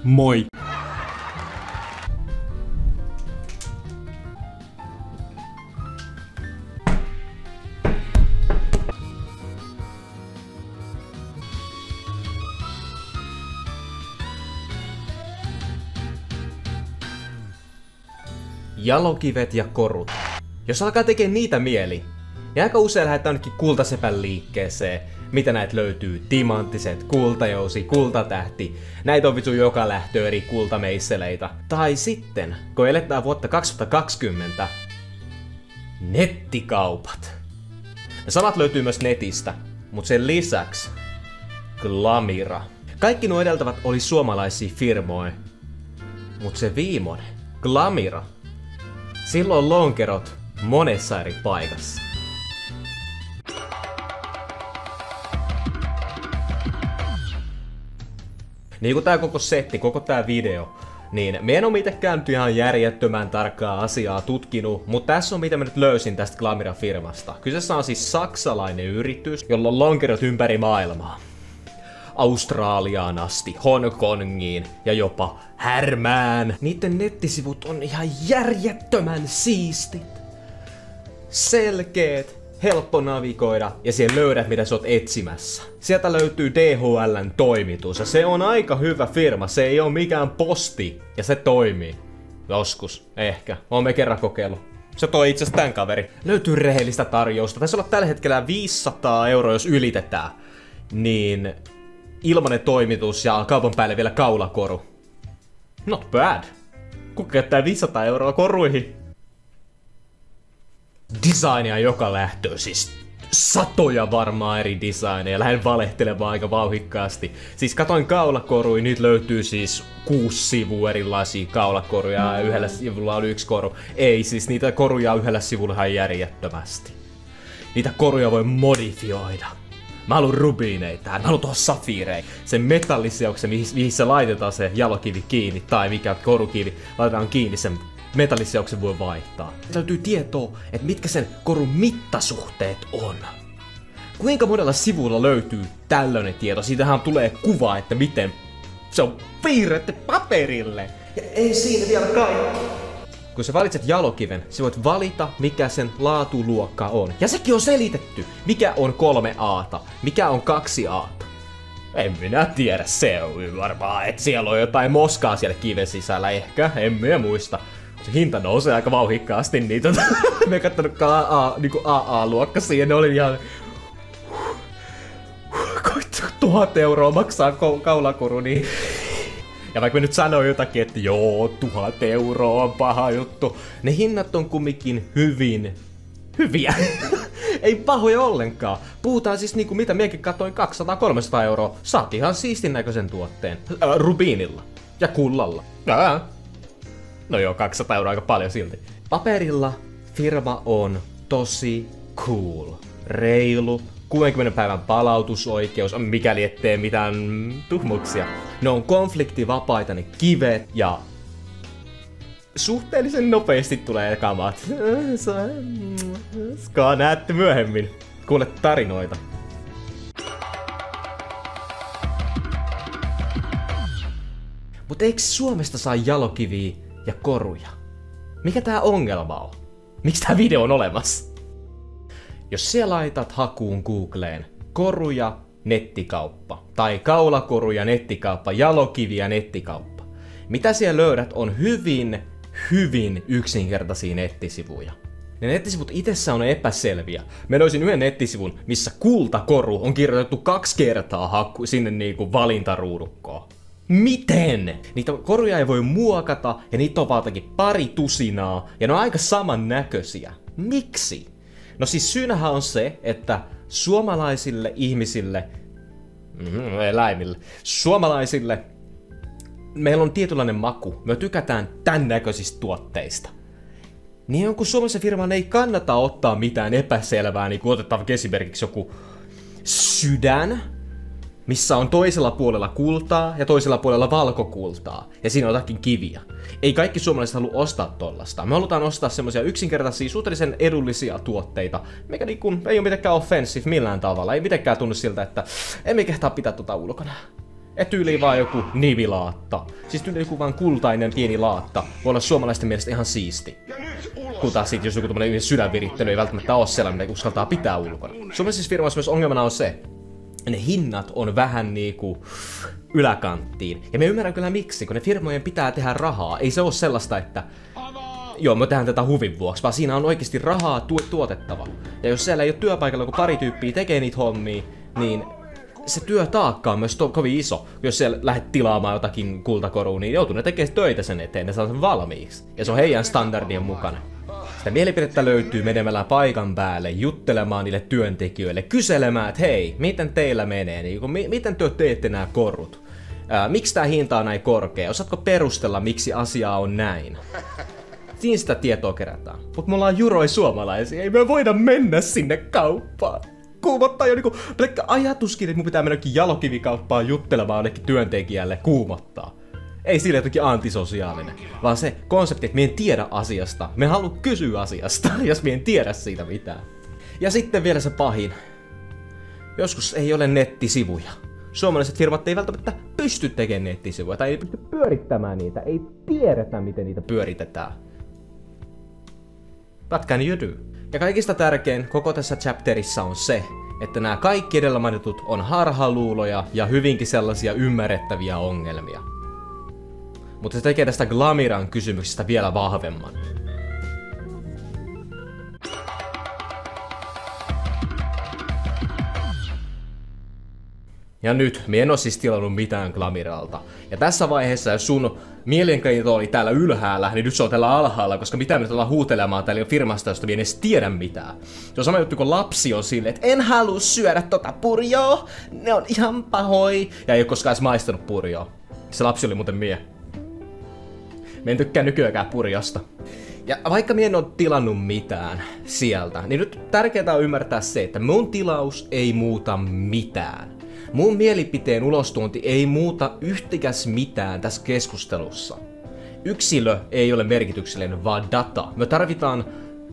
Moi! Jalokivet ja korut. Jos alkaa tekemään niitä mieli, niin aika usein lähdetään ainakin kultasepän liikkeeseen. Mitä näitä löytyy? Timanttiset, kultajousi, kultatähti. Näitä on vittu joka lähtö eri kultameisseleitä. Tai sitten, kun eletään vuotta 2020, nettikaupat. Ne samat löytyy myös netistä, mutta sen lisäksi Glamira. Kaikki nuo edeltävät oli suomalaisia firmoja, mutta se viimeinen, Glamira, silloin on lonkerot monessa eri paikassa. Niin kuin tää koko setti, koko tää video, niin me en oo mitenkään nyt ihan järjettömän tarkkaa asiaa tutkinut, mutta tässä on mitä mä nyt löysin tästä Glamira-firmasta. Kyseessä on siis saksalainen yritys, jolla on lonkerot ympäri maailmaa. Australiaan asti, Hongkongiin ja jopa Härmään. Niiden nettisivut on ihan järjettömän siistit. Selkeet, helppo navigoida ja siellä löydät mitä sä oot etsimässä. Sieltä löytyy DHL:n toimitus ja se on aika hyvä firma, se ei oo mikään posti ja se toimii. Joskus, ehkä, oon me kerran kokeillut. Se toi itse asiassa tän kaveri. Löytyy rehellistä tarjousta, taisi olla tällä hetkellä 500 € jos ylitetään. Niin ilmanen toimitus ja kaupan päälle vielä kaulakoru. Not bad. Kuka käyttää 500 € koruihin? Designia joka lähtöön, siis satoja varmaan eri designeja, lähden valehtelemaan aika vauhikkaasti. Siis katoin kaulakoruja, nyt löytyy siis 6 sivua erilaisia kaulakoruja ja yhdellä sivulla on 1 koru. Ei, siis niitä koruja on yhdellä sivulla ihan järjettömästi. Niitä koruja voi modifioida. Mä haluun rubiineita, mä haluun tuohon safiireihin. Sen metalliseoksen, mihin se laitetaan se jalokivi kiinni, tai mikä korukivi laitetaan kiinni, sen metalliseoksen voi vaihtaa. Täytyy tietoa, että mitkä sen korun mittasuhteet on. Kuinka monella sivulla löytyy tällainen tieto? Siitähän tulee kuva, että miten se on piirretty paperille. Ja ei siinä vielä kaikki. Kun sä valitset jalokiven, sä voit valita, mikä sen laatuluokka on. Ja sekin on selitetty, mikä on 3 A:ta, mikä on 2 A:ta. En minä tiedä, se on varmaan, että siellä on jotain moskaa siellä kiven sisällä ehkä, en minä muista. Se hinta nousee aika vauhikkaasti, niin me kattonut niinku AA-luokka siihen, ne oli ihan 1000 € maksaa kaulakoru, niin. Ja vaikka mä nyt sanoin jotakin, että joo, 1000 € on paha juttu, ne hinnat on kumminkin hyviä. Ei pahoja ollenkaan. Puhutaan siis niinku mitä miekin katsoin 200-300 €. Saat ihan siistin näköisen tuotteen. Rubiinilla. Ja kullalla. No joo, 200 € aika paljon silti. Paperilla firma on tosi cool. Reilu. 60 päivän palautusoikeus, mikäli ettei mitään tuhmuksia. Ne on konfliktivapaita ne kivet ja suhteellisen nopeasti tulee kamat. Näette myöhemmin. Kuulet tarinoita. Mut eikö Suomesta saa jalokiviä ja koruja? Mikä tää ongelma on? Miksi tää video on olemassa? Jos sä laitat hakuun Googleen koruja nettikauppa tai kaulakoruja nettikauppa, jalokiviä nettikauppa, mitä siellä löydät on hyvin yksinkertaisia nettisivuja. Ne nettisivut itsessään on epäselviä. Mä löysin yhden nettisivun, missä kultakoru on kirjoitettu 2 kertaa sinne niinku valintaruudukkoon. Miten? Niitä koruja ei voi muokata ja niitä on valtakin 200 ja ne on aika samannäköisiä. Miksi? No siis syynähän on se, että suomalaisille ihmisille, suomalaisille, meillä on tietynlainen maku. Me tykätään tän näköisistä tuotteista. Niin jonkun suomalaisen firman ei kannata ottaa mitään epäselvää, niin kuin otetaan esimerkiksi joku sydän, missä on toisella puolella kultaa ja toisella puolella valkokultaa. Ja siinä on jotakin kiviä. Ei kaikki suomalaiset halua ostaa tollasta. Me halutaan ostaa semmosia yksinkertaisia, suhteellisen edullisia tuotteita, mikä niinku ei ole mitenkään offensive millään tavalla. Ei mitenkään tunnu siltä, että emme kehtaa pitää tota ulkona. Et tyyliin vaan joku nivilaatta. Siis tyyliin joku vaan kultainen pieni laatta. Voi olla suomalaisten mielestä ihan siisti. Kun taas sit, jos joku tommonen sydänvirittely ei välttämättä oo sellainen, mitä uskaltaa pitää ulkona. Suomalaisissa firmoissa myös ongelmana on se, ne hinnat on vähän niinku yläkanttiin. Ja me ymmärrän kyllä miksi, kun ne firmojen pitää tehdä rahaa. Ei se oo sellaista, että joo, me tehdään tätä huvin vuoksi, vaan siinä on oikeasti rahaa tuotettava. Ja jos siellä ei ole työpaikalla, kun pari tyyppiä tekee niitä hommia, niin se työtaakka on myös kovin iso. Jos siellä lähdet tilaamaan jotakin kultakorua, niin joutuu ne tekemään töitä sen eteen, ne saa sen valmiiksi. Ja se on heidän standardien mukana. Sitä mielipidettä löytyy menemällä paikan päälle, juttelemaan niille työntekijöille, kyselemään, että hei, miten teillä menee, niin, miten te teette nämä korut? Miksi tää hinta on näin korkea? Osaatko perustella, miksi asia on näin? Siinä sitä tietoa kerätään. Mut me ollaan juroi suomalaisia, ei me voida mennä sinne kauppaan. Kuumottaa jo niinku pelkkä ajatuskin, että mun pitää mennä jalokivikauppaan juttelemaan jollekin työntekijälle, kuumottaa. Ei sille jotenkin antisosiaalinen, vaan se konsepti, että me en tiedä asiasta. Me haluan kysyä asiasta, jos me en tiedä siitä mitään. Ja sitten vielä se pahin. Joskus ei ole nettisivuja. Suomalaiset firmat ei välttämättä pysty tekemään nettisivuja tai ei pysty pyörittämään niitä. Ei tiedetä, miten niitä pyöritetään. What can you do? Ja kaikista tärkein koko tässä chapterissa on se, että nämä kaikki edellä mainitut on harhaluuloja ja hyvinkin sellaisia ymmärrettäviä ongelmia. Mutta se tekee tästä Glamiran kysymyksestä vielä vahvemman. Ja nyt, me en oo siis tilannut mitään Glamiralta. Ja tässä vaiheessa, jos sun mielenkiinto oli täällä ylhäällä, niin nyt se on täällä alhaalla, koska mitä me ollaan huutelemaan täällä firmasta, josta me en edes tiedä mitään. Se on sama juttu, kun lapsi on silleen, että en halua syödä tota purjoa, ne on ihan pahoi. Ja ei oo koskaan edes maistanut purjoa. Se lapsi oli muuten mie. Me en tykkää nykyäänkään purjosta. Ja vaikka mie en oo tilannut mitään sieltä, niin nyt tärkeää on ymmärtää se, että mun tilaus ei muuta mitään. Mun mielipiteen ulostuonti ei muuta yhtikäs mitään tässä keskustelussa. Yksilö ei ole merkityksellinen, vaan data. Me tarvitaan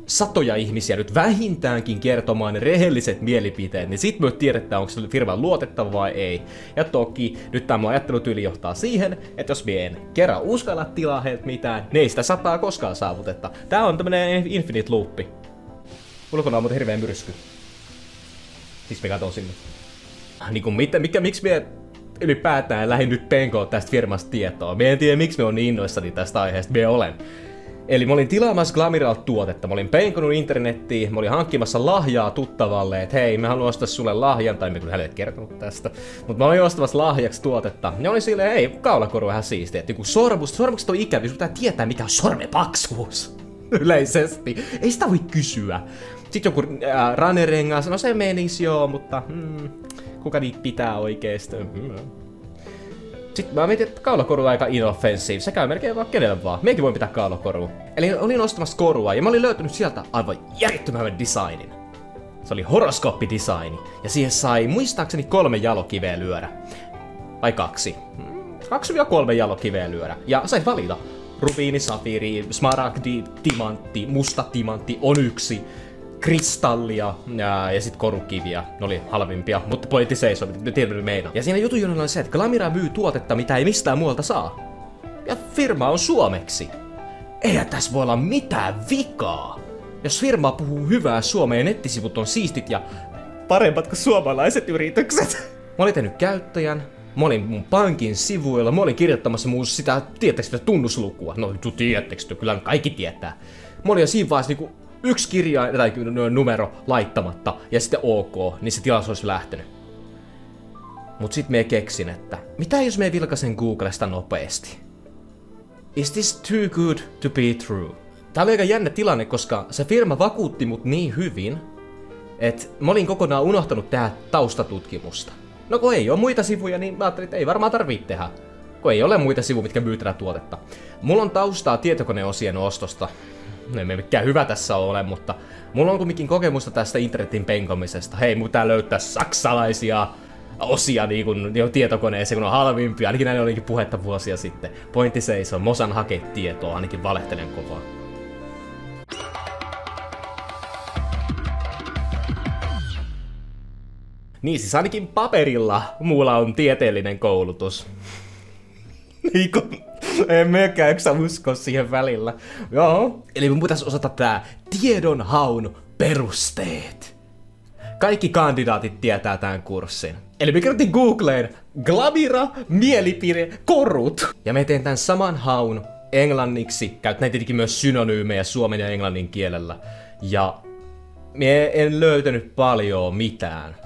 satoja ihmisiä nyt vähintäänkin kertomaan ne rehelliset mielipiteet, niin sit me tiedetään, onko se firma luotettava vai ei. Ja toki nyt tämä mun ajattelutyyli johtaa siihen, että jos me en kerran uskalla tilaa heiltä mitään, niin ei sitä 100 koskaan saavutetta. Tää on tämmönen infinite loopi. Ulkona on muuten hirveä myrsky. Siis me katon sinne. Niinku miksi me ylipäätään lähdin nyt penkoon tästä firmasta tietoa? Me en tiedä miksi me on niin innoissani tästä aiheesta, me olen. Eli mä olin tilaamassa Glamiralta tuotetta, mä olin penkonut internettiin, mä olin hankkimassa lahjaa tuttavalle, että hei, mä haluan ostaa sulle lahjan, tai mä en hänelle kertonut tästä. Mutta mä olin ostamassa lahjaksi tuotetta, ja olin silleen, hei, kaulakoru vähän siistiä, että joku sormukset on ikäviä, sun pitää tietää mikä on sormen paksuus. Yleisesti, ei sitä voi kysyä. Sitten joku runnerengas, no se menisi joo, mutta kuka niitä pitää oikeesti? Sitten mä mietin, että kaulakoru on aika inoffensive, se käy melkein vaan kenelle vaan. Meikin voin pitää kaulakorua. Eli olin ostamassa korua ja mä olin löytänyt sieltä aivan järjettömän designin. Se oli horoskooppidesigni ja siihen sai muistaakseni 3 jalokiveä lyödä. Vai 2? 2-3 jalokiveä lyödä. Ja sai valita. Rubiini, safiiri, smaragdi, timantti, musta timantti, onyksi, kristallia ja sit korukiviä. Ne oli halvimpia, mutta pointti seisoo, mitä tiedän meinaa. Ja siinä jutun on se, että Glamira myy tuotetta, mitä ei mistään muualta saa. Ja firma on suomeksi. Eihän tässä voi olla mitään vikaa. Jos firma puhuu hyvää suomea ja nettisivut on siistit ja parempat kuin suomalaiset yritykset. Mä olin tehnyt käyttäjän. Mä olin mun pankin sivuilla, mä olin kirjoittamassa mun sitä, tiedättekö sitä tunnuslukua? No, tiedättekö, kyllä kaikki tietää. Mä olin jo siinä vaiheessa niinku 1 kirjain tai numero laittamatta ja sitten OK, niin se tilaus olisi lähtenyt. Mut sit me keksin, että mitä jos me vilkaisen Googlesta nopeasti? Is this too good to be true? Tää oli aika jännä tilanne, koska se firma vakuutti mut niin hyvin, että mä olin kokonaan unohtanut tehdä taustatutkimusta. No kun ei oo muita sivuja, niin mä ajattelin, että ei varmaan tarvitse tehdä. Kun ei ole muita sivuja, mitkä myy tätä tuotetta. Mulla on taustaa tietokoneosien ostosta. No ei mikään hyvä tässä ole, mutta mulla on kumminkin kokemusta tästä internetin penkomisesta. Hei, mun pitää löytää saksalaisia osia niin tietokoneeseen, kun on halvimpia. Ainakin näin olikin puhetta vuosia sitten. Pointti seisoo, mä osaan hakea tietoa, ainakin valehtelen kovaa. Niin siis ainakin paperilla mulla on tieteellinen koulutus. Niinku, en mekään usko siihen välillä. Joo. Eli mun pitäisi osata tää tiedonhaun perusteet. Kaikki kandidaatit tietää tämän kurssin. Eli me kirjoitin Googleen Glamira, mielipide, korut. Ja me teen tämän saman haun englanniksi. Käytän tietenkin myös synonyymejä suomen ja englannin kielellä. Ja me en löytänyt paljon mitään.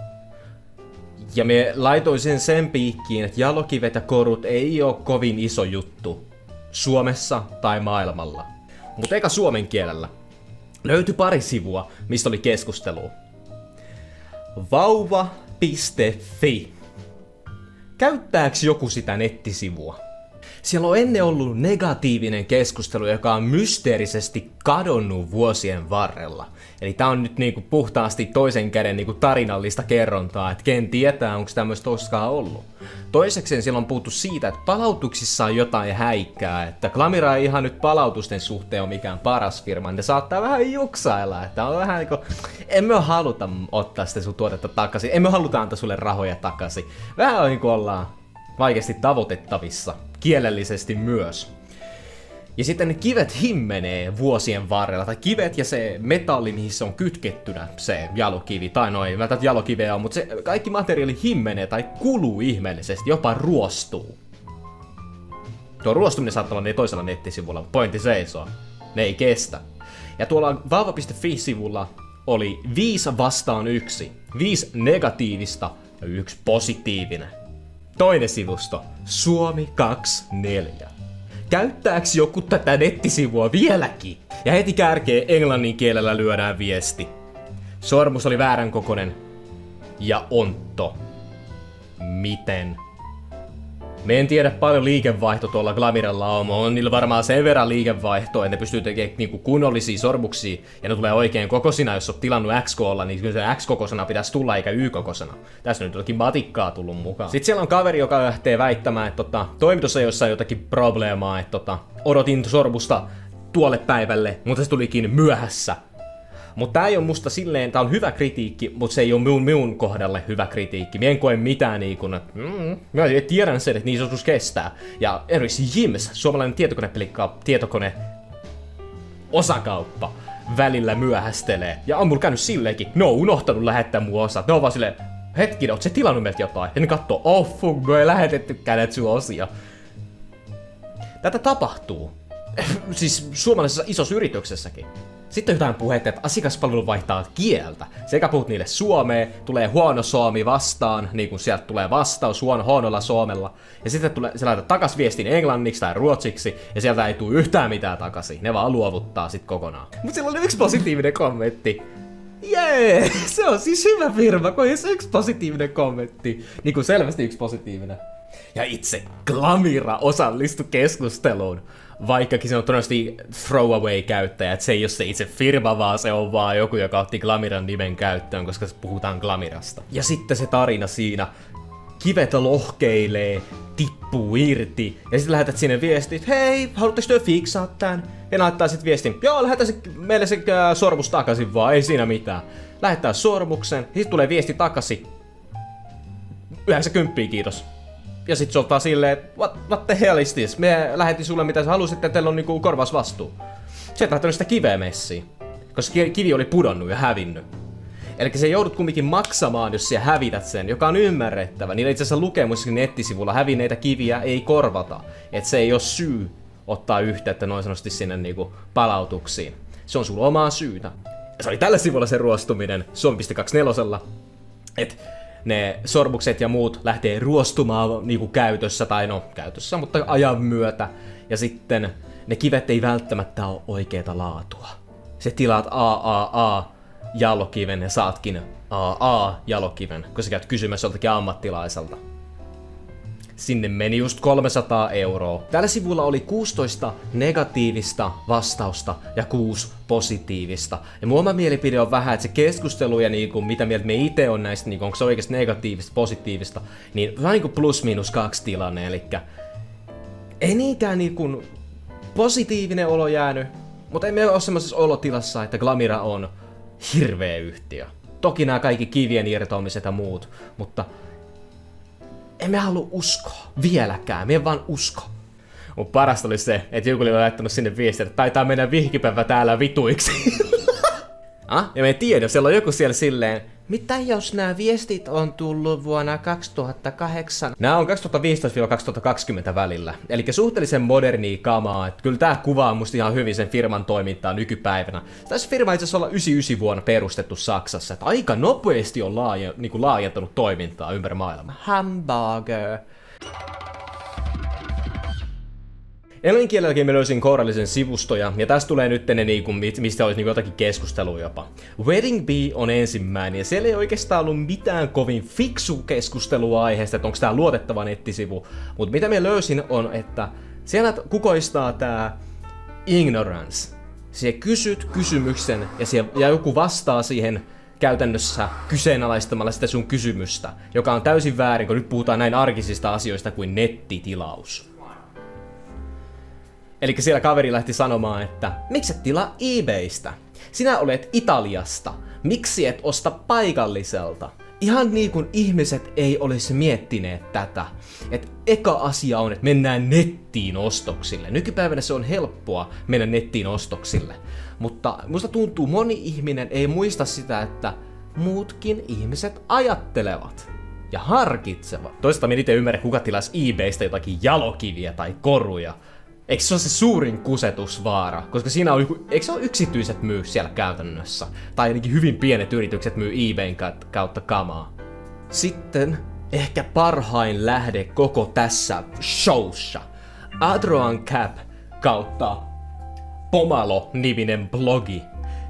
Ja me laitoin sen piikkiin, että jalokivet ja korut ei oo kovin iso juttu Suomessa tai maailmalla. Mutta eka suomen kielellä löytyi pari sivua, mistä oli keskustelua. Vauva.fi. Käyttääks joku sitä nettisivua? Siellä on ennen ollut negatiivinen keskustelu, joka on mysteerisesti kadonnut vuosien varrella. Eli tää on nyt niinku puhtaasti toisen käden niinku tarinallista kerrontaa, että ken tietää, onko tämmöistä koskaan ollut. Toisekseen siellä on puhuttu siitä, että palautuksissa on jotain häikkää, että Glamira ei ihan nyt palautusten suhteen ole mikään paras firma, ne saattaa vähän juksailla, että on vähän niinku, emme haluta ottaa sitä sun tuotetta takaisin, emme haluta antaa sulle rahoja takaisin. Vähän niinku ollaan vaikeasti tavoitettavissa, kielellisesti myös. Ja sitten ne kivet himmenee vuosien varrella, tai kivet ja se metalli, mihin se on kytkettynä, se jalokivi, tai noin, mä tätä jalokiveä on, mutta se kaikki materiaali himmenee tai kuluu ihmeellisesti, jopa ruostuu. Tuo ruostuminen saattaa olla toisella nettisivulla, mutta pointti seisoo. Ne ei kestä. Ja tuolla vauva.fi-sivulla oli 5 vastaan 1. 5 negatiivista ja 1 positiivinen. Toinen sivusto, Suomi 24. Käyttääks joku tätä nettisivua vieläkin? Ja heti kärkeen englannin kielellä lyödään viesti. Sormus oli väärän kokoinen. Ja ontto. Miten? Me en tiedä paljon liikevaihto tuolla Glamiralla on niillä varmaan sen verran liikevaihtoa, että ne pystyy tekemään niinku kunnollisia sormuksia, ja ne tulee oikein kokoisina, jos oot tilannut XK:lla, niin kyllä se X-kokosena pitäisi tulla eikä Y-kokosena. Tässä nyt jotakin matikkaa tullut mukaan. Sitten siellä on kaveri, joka lähtee väittämään, että toimitus ei jossain jotakin probleemaa, että odotin sormusta tuolle päivälle, mutta se tulikin myöhässä. Mutta tää ei oo musta silleen, tää on hyvä kritiikki, mutta se ei oo minun kohdalle hyvä kritiikki. Mie en koe mitään niinku, mä tiedän sen, että niin joskus kestää. Ja esimerkiksi Jims, suomalainen tietokone osakauppa, välillä myöhästelee. Ja on mulla käynyt silleenkin, ne on unohtanut lähettää mun osat. Ne on vaan silleen, hetkinen, oot sä tilannut meiltä jotain? Ja ne kattoo, oh fuck, me ei lähetettykään näitä sun osia. Tätä tapahtuu. Siis suomalaisessa isossa yrityksessäkin. Sitten on jotain puhetta, että asiakaspalvelu vaihtaa kieltä. Sekä puhut niille suomea, tulee huono suomi vastaan, niin kuin sieltä tulee vastaus huonolla suomella. Ja sitten se laittaa takas viestin englanniksi tai ruotsiksi, ja sieltä ei tule yhtään mitään takaisin. Ne vaan luovuttaa sit kokonaan. Mut siellä oli yksi positiivinen kommentti. Jee, se on siis hyvä firma, kun olisi yksi positiivinen kommentti. Niin kuin selvästi yksi positiivinen. Ja itse Glamira osallistui keskusteluun. Vaikkakin se on todennäköisesti throwaway-käyttäjä, että se ei ole se itse firma, vaan se on vaan joku, joka otti Glamiran nimen käyttöön, koska puhutaan Glamirasta. Ja sitten se tarina siinä. Kivet lohkeilee, tippuu irti, ja sitten lähetät sinne viestin, että hei, haluatteko te fiksaa tän? Ja laittaa sitten viestin, joo, lähetä meille se sormus takaisin vaan, ei siinä mitään. Lähettää sormuksen, ja sitten tulee viesti takaisin. 90, kiitos. Ja sit se on vaan silleen, what the hell is this? Me lähetin sulle mitä sä halusit, että teillä on niinku korvausvastuu. Se ei lähtenyt sitä kiveä messiin, koska kivi oli pudonnut ja hävinnyt. Eli se joudut kumminkin maksamaan, jos sä hävität sen, joka on ymmärrettävä. Niillä itse asiassa lukemussakin nettisivulla hävinneitä kiviä ei korvata. Et se ei ole syy ottaa yhteyttä noin sanotusti sinne niinku palautuksiin. Se on sun omaa syytä. Ja se oli tällä sivulla se ruostuminen, Suomi.24, että ne sormukset ja muut lähtee ruostumaan niinku käytössä, tai no käytössä, mutta ajan myötä. Ja sitten ne kivet ei välttämättä ole oikeeta laatua. Se tilaat jalokiven ja saatkin jalokiven, kun sä käyt kysymässä joltakin ammattilaiselta. Sinne meni just 300 €. Tällä sivulla oli 16 negatiivista vastausta ja 6 positiivista. Ja mun oma mielipide on vähän, että se keskustelu ja niinku, mitä mieltä me itse on näistä, niinku, onko se oikeasti negatiivista, positiivista, niin vähän niinku +-2 tilanne, elikkä ei niinkään niinku positiivinen olo jäänyt, mutta emme ole semmoisessa olotilassa, että Glamira on hirveä yhtiö. toki nämä kaikki kivien irtoamiset ja muut, mutta emme halua uskoa vieläkään, me en vaan usko. Mun parasta oli se, että joku oli laittanut sinne viestiä, että taitaa mennä vihkipäivä täällä vituiksi. Ja me ei tiedä, siellä on joku siellä silleen, mitä jos nämä viestit on tullut vuonna 2008? Nämä on 2015-2020 välillä, eli suhteellisen modernia kamaa, että kyllä tää kuvaa musta ihan hyvin sen firman toimintaa nykypäivänä. Tässä firma itse asiassa olla 99 vuonna perustettu Saksassa, että aika nopeasti on laajentanut toimintaa ympäri maailmaa. Hamburger. Englanninkielelläkin mä löysin kourallisen sivustoja, ja tästä tulee nyt ne mistä olisi jotakin keskustelua jopa. Wedding Bee on ensimmäinen, ja siellä ei oikeastaan ollut mitään kovin fiksu keskustelua aiheesta, että onko tää luotettava nettisivu. Mutta mitä mä löysin on, että siellä kukoistaa tää ignorance. Siellä kysyt kysymyksen, ja joku vastaa siihen käytännössä kyseenalaistamalla sitä sun kysymystä, joka on täysin väärin, kun nyt puhutaan näin arkisista asioista kuin nettitilaus. Elikkä siellä kaveri lähti sanomaan, että miksi et tilaa eBaystä? Sinä olet Italiasta. Miksi et osta paikalliselta? Ihan niin kuin ihmiset ei olisi miettineet tätä. Et eka asia on, että mennään nettiin ostoksille. Nykypäivänä se on helppoa mennä nettiin ostoksille. Mutta musta tuntuu, moni ihminen ei muista sitä, että muutkin ihmiset ajattelevat ja harkitsevat. Toisaalta minä itse ymmärrä, kuka tilasi eBaystä jotakin jalokiviä tai koruja. Eikö se ole se suurin kusetusvaara? Koska siinä on eikö se ole yksityiset myy siellä käytännössä? Tai ainakin hyvin pienet yritykset myy eBayn kautta kamaa. Sitten ehkä parhain lähde koko tässä showssa. Adroan Cap kautta Pomalo-niminen blogi.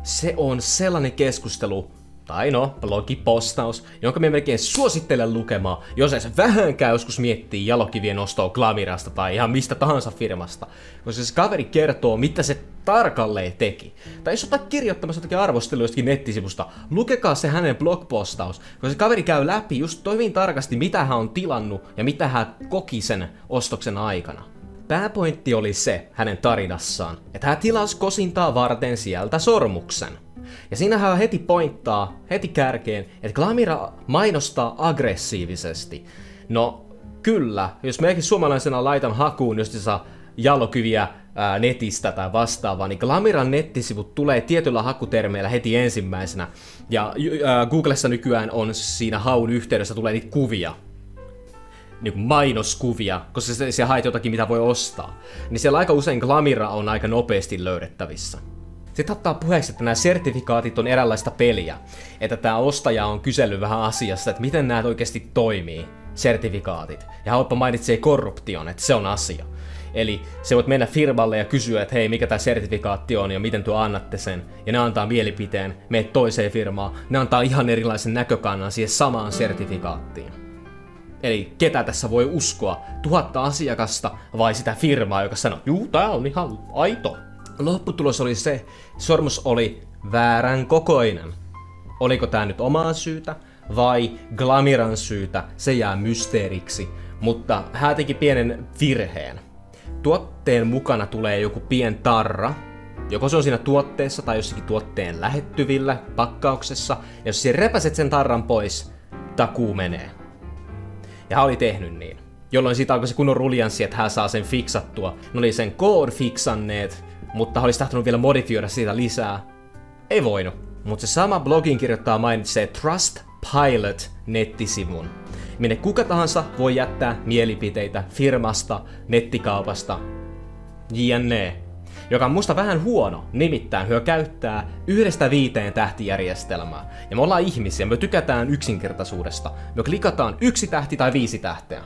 Se on sellainen keskustelu, tai blogipostaus, jonka me melkein suosittelen lukemaan, jos ei se vähänkään joskus miettii jalokivien ostoa Glamirasta tai ihan mistä tahansa firmasta. Koska se kaveri kertoo, mitä se tarkalleen teki. Tai jos otat kirjoittamassa jotakin arvostelua jostakin nettisivusta, lukekaa se hänen blogpostaus, koska se kaveri käy läpi just hyvin tarkasti, mitä hän on tilannut ja mitä hän koki sen ostoksen aikana. Pääpointti oli se hänen tarinassaan, että hän tilasi kosintaa varten sieltä sormuksen. Ja siinä hän heti pointtaa, heti kärkeen, että Glamira mainostaa aggressiivisesti. No kyllä, jos mekin suomalaisena laitan hakuun justiinsa jalokiviä netistä tai vastaavaa, niin Glamiran nettisivut tulee tietyllä hakutermeillä heti ensimmäisenä. Ja Googlessa nykyään on siinä haun yhteydessä tulee niitä kuvia. Niin mainoskuvia, koska siellä haet jotakin mitä voi ostaa. Niin siellä aika usein Glamira on aika nopeasti löydettävissä. Sitten ottaa puheeksi, että nämä sertifikaatit on eräänlaista peliä. Että tämä ostaja on kysellyt vähän asiassa, että miten nämä oikeasti toimii, sertifikaatit. Ja Hauppa mainitsee korruption, että se on asia. Eli se voit mennä firmalle ja kysyä, että hei, mikä tämä sertifikaatti on ja miten tuo annatte sen. Ja ne antaa mielipiteen, meet toiseen firmaan, ne antaa ihan erilaisen näkökannan siihen samaan sertifikaattiin. Eli ketä tässä voi uskoa, 1000 asiakasta vai sitä firmaa, joka sanoo, juu, tää on ihan aito. Lopputulos oli se, sormus oli väärän kokoinen. Oliko tää nyt omaa syytä vai Glamiran syytä, se jää mysteeriksi, mutta hän teki pienen virheen. Tuotteen mukana tulee joku pien tarra, joko se on siinä tuotteessa tai jossakin tuotteen lähettyvillä pakkauksessa, ja jos sä repäset sen tarran pois, takuu menee. Ja hän oli tehnyt niin, jolloin siitä alkoi se kunnon ruljanssi, että hän saa sen fiksattua. Ne oli sen code fiksanneet, mutta olisi tahtonut vielä modifioida siitä lisää. Ei voinut. Mutta se sama blogin kirjoittaja mainitsee Trustpilot-nettisivun, minne kuka tahansa voi jättää mielipiteitä firmasta, nettikaupasta, jne. Joka on musta vähän huono, nimittäin hyö käyttää 1-5 tähtijärjestelmää. Ja me ollaan ihmisiä, me tykätään yksinkertaisuudesta. Me klikataan 1 tähti tai 5 tähteä.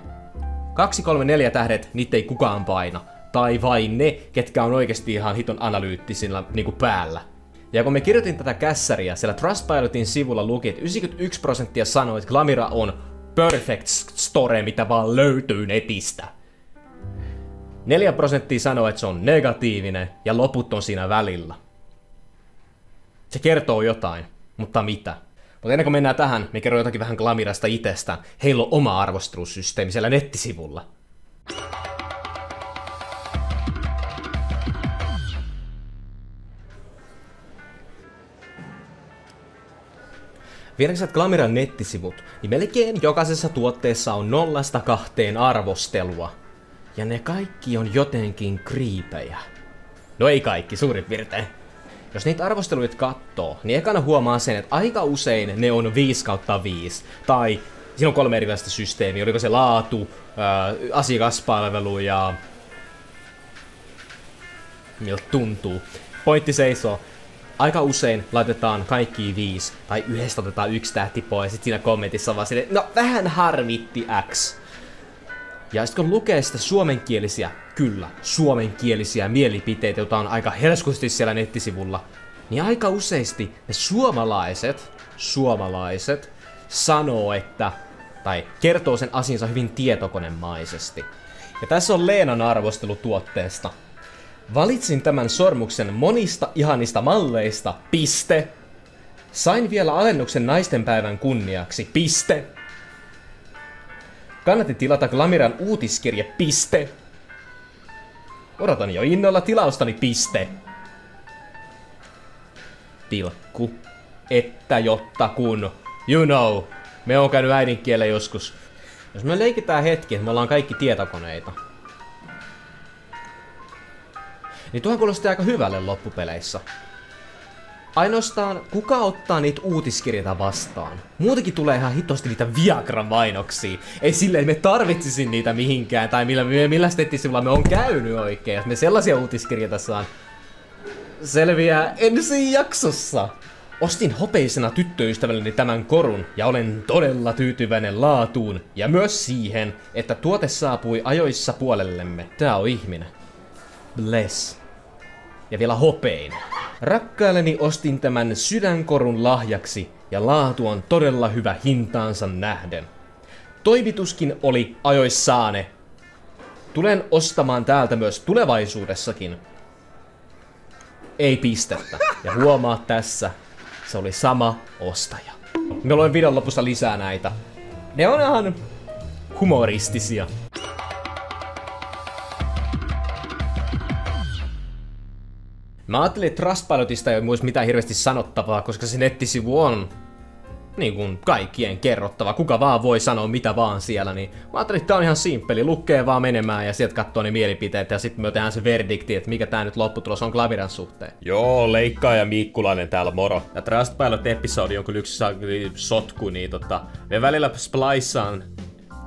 2, 3, 4 tähdet, niitä ei kukaan paina. Tai vain ne, ketkä on oikeesti ihan hiton analyyttisillä niinku päällä. Ja kun me kirjoitin tätä kässäriä, siellä Trustpilotin sivulla luki, että 91% sanoi, että Glamira on perfect store, mitä vaan löytyy netistä. 4% sanoo, että se on negatiivinen ja loput on siinä välillä. Se kertoo jotain, mutta mitä? Mutta ennen kuin mennään tähän, me kerron jotakin vähän Glamirasta itsestään. Heillä on oma arvostelusysteemi siellä nettisivulla. Viedäksät Glamiran nettisivut, niin melkein jokaisessa tuotteessa on 0–2 arvostelua. Ja ne kaikki on jotenkin kriipejä. No ei kaikki, suurin piirtein. Jos niitä arvosteluita kattoo, niin ekana huomaa sen, että aika usein ne on 5/5. Tai siinä on 3 erilaista systeemiä. Oliko se laatu, asiakaspalvelu ja... miltä tuntuu. Pointti seisoo. Aika usein laitetaan kaikki 5, tai yhdestä otetaan 1 tähti pois, ja sit siinä kommentissa vaan silleen, no vähän harmitti X. Ja sit kun lukee sitä suomenkielisiä mielipiteitä, joita on aika helskusti siellä nettisivulla, niin aika useasti ne suomalaiset sanoo, että, tai kertoo sen asiansa hyvin tietokonemaisesti. Ja tässä on Leenan arvostelu tuotteesta. Valitsin tämän sormuksen monista ihanista malleista, piste. Sain vielä alennuksen naistenpäivän kunniaksi, piste. Kannatti tilata Glamiran uutiskirje, piste. Odotan jo innolla tilaustani, piste. Pilkku. Että jotta kun, you know, me on käynyt äidinkielellä joskus. Jos me leikitään hetki, että me ollaan kaikki tietokoneita, niin tuohan kuulostaa aika hyvälle loppupeleissä. Ainoastaan kuka ottaa niitä uutiskirjeitä vastaan? Muutenkin tulee ihan hitosti niitä Viagra-mainoksia. Ei silleen, me tarvitsisi niitä mihinkään, tai millä nettisivulla me on käynyt oikein. Jos me sellaisia uutiskirjeitä saan, selviää ensi jaksossa. Ostin hopeisena tyttöystävälleni tämän korun, ja olen todella tyytyväinen laatuun, ja myös siihen, että tuote saapui ajoissa puolellemme. Tää on ihminen. Bless. Ja vielä hopein. Rakkaalleni ostin tämän sydänkorun lahjaksi, ja laatu on todella hyvä hintaansa nähden. Toimituskin oli ajoissaane. Tulen ostamaan täältä myös tulevaisuudessakin. Ei pistettä. Ja huomaa tässä, se oli sama ostaja. Me luen videon lopussa lisää näitä. Ne on ihan humoristisia. Mä ajattelin, että Trustpilotista ei olisi mitään hirveästi sanottavaa, koska se nettisivu on niin kuin kaikkien kerrottava. Kuka vaan voi sanoa mitä vaan siellä, niin mä ajattelin, että tää on ihan simppeli. Lukee vaan menemään ja sieltä katsoo ne mielipiteet ja sitten me tehdään se verdikti, että mikä tää nyt lopputulos on Glamiran suhteen. Joo, Leikkaa ja Miikkulainen täällä moro. Ja Trustpilot-episodi on kyllä yksi sotku, niin me välillä spliceaan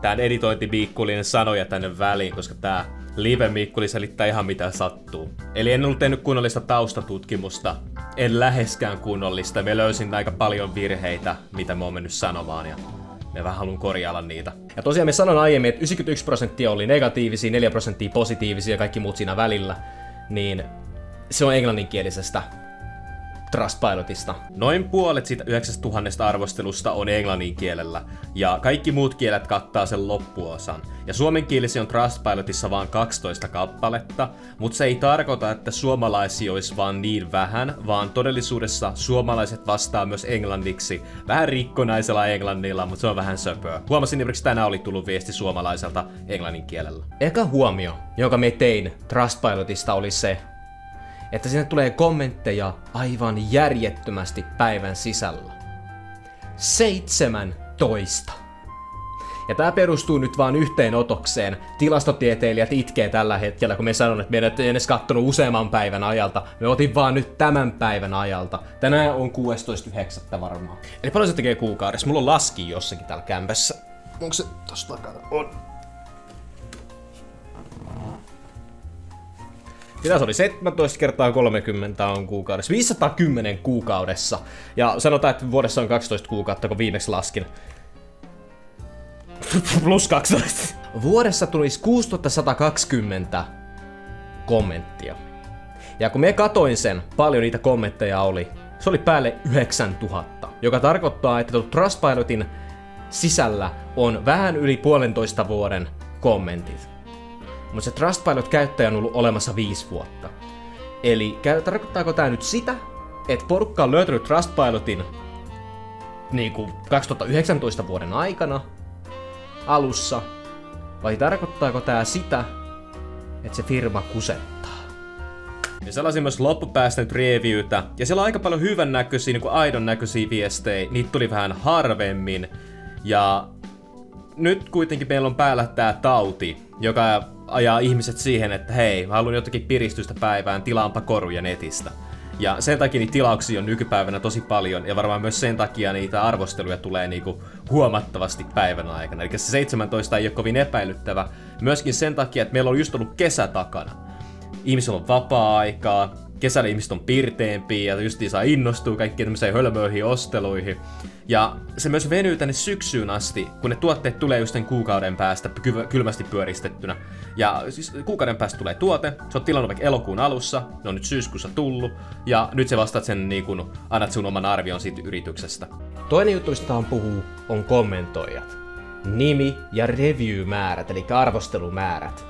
tän editointi-Miikkulinen sanoja tänne väliin, koska tää Live-Miikkuli selittää ihan mitä sattuu. Eli en ollut tehnyt kunnollista taustatutkimusta. En läheskään kunnollista. Me löysin aika paljon virheitä, mitä mä oon mennyt sanomaan, ja me vähän haluan korjailla niitä. Ja tosiaan me sanon aiemmin, että 91% oli negatiivisia, 4% positiivisia ja kaikki muut siinä välillä. Niin se on englanninkielisestä Trustpilotista. Noin puolet siitä 9000 arvostelusta on englannin kielellä, ja kaikki muut kielet kattaa sen loppuosan. Ja suomenkielisiä on Trustpilotissa vaan 12 kappaletta, mutta se ei tarkoita, että suomalaisia olisi vaan niin vähän, vaan todellisuudessa suomalaiset vastaa myös englanniksi. Vähän rikkonaisella englannilla, mutta se on vähän söpöä. Huomasin esimerkiksi tänään oli tullut viesti suomalaiselta englannin kielellä. Eka huomio, jonka me tein Trustpilotista, oli se, että sinne tulee kommentteja aivan järjettömästi päivän sisällä. 17. Ja tää perustuu nyt vaan yhteen otokseen. Tilastotieteilijät itkee tällä hetkellä, kun me sanon, että meidän ei edes kattonut useamman päivän ajalta. Me otin vaan nyt tämän päivän ajalta. Tänään on 16.9. varmaan. Eli paljon se tekee kuukaudessa? Mulla on laski jossakin täällä kämpässä. Onko se tossa takana? On. Mitä se oli? 17 kertaa 30 on kuukaudessa. 510 kuukaudessa. Ja sanotaan, että vuodessa on 12 kuukautta, kun viimeksi laskin. Plus 12. Vuodessa tulisi 6120 kommenttia. Ja kun me katoin sen, paljon niitä kommentteja oli, se oli päälle 9000. Joka tarkoittaa, että Trustpilotin sisällä on vähän yli 1,5 vuoden kommentit. Mutta se Trustpilot-käyttäjä on ollut olemassa 5 vuotta. Eli tarkoittaako tää nyt sitä, että porukka on löytänyt Trustpilotin niinku 2019 vuoden aikana alussa, vai tarkoittaako tää sitä, että se firma kusettaa? Ja sellaisin myös loppupäästä nyt reviewtä, ja siellä on aika paljon hyvän näköisiä, niinku aidon näköisiä viestejä, niitä tuli vähän harvemmin, ja nyt kuitenkin meillä on päällä tää tauti, joka ajaa ihmiset siihen, että hei, mä haluan jotakin piristystä päivään, tilaanpa koruja netistä. Ja sen takia niitä tilauksia on nykypäivänä tosi paljon, ja varmaan myös sen takia niitä arvosteluja tulee niinku huomattavasti päivän aikana. Eli se 17 ei ole kovin epäilyttävä. Myöskin sen takia, että meillä on just ollut kesä takana. Ihmisillä on vapaa-aikaa, kesällä ihmiset on pirteempiä, ja justiinsa innostuu kaikkiin tämmöisiin hölmöihin osteluihin. Ja se myös venyy tänne syksyyn asti, kun ne tuotteet tulee just sen kuukauden päästä kylmästi pyöristettynä. Ja siis kuukauden päästä tulee tuote, se on tilannut vaikka elokuun alussa, ne on nyt syyskuussa tullut, ja nyt se vastaat sen niin kun annat sun oman arvion siitä yrityksestä. Toinen juttu, mistä tähän puhuu, on kommentoijat. Nimi ja review-määrät, eli arvostelumäärät.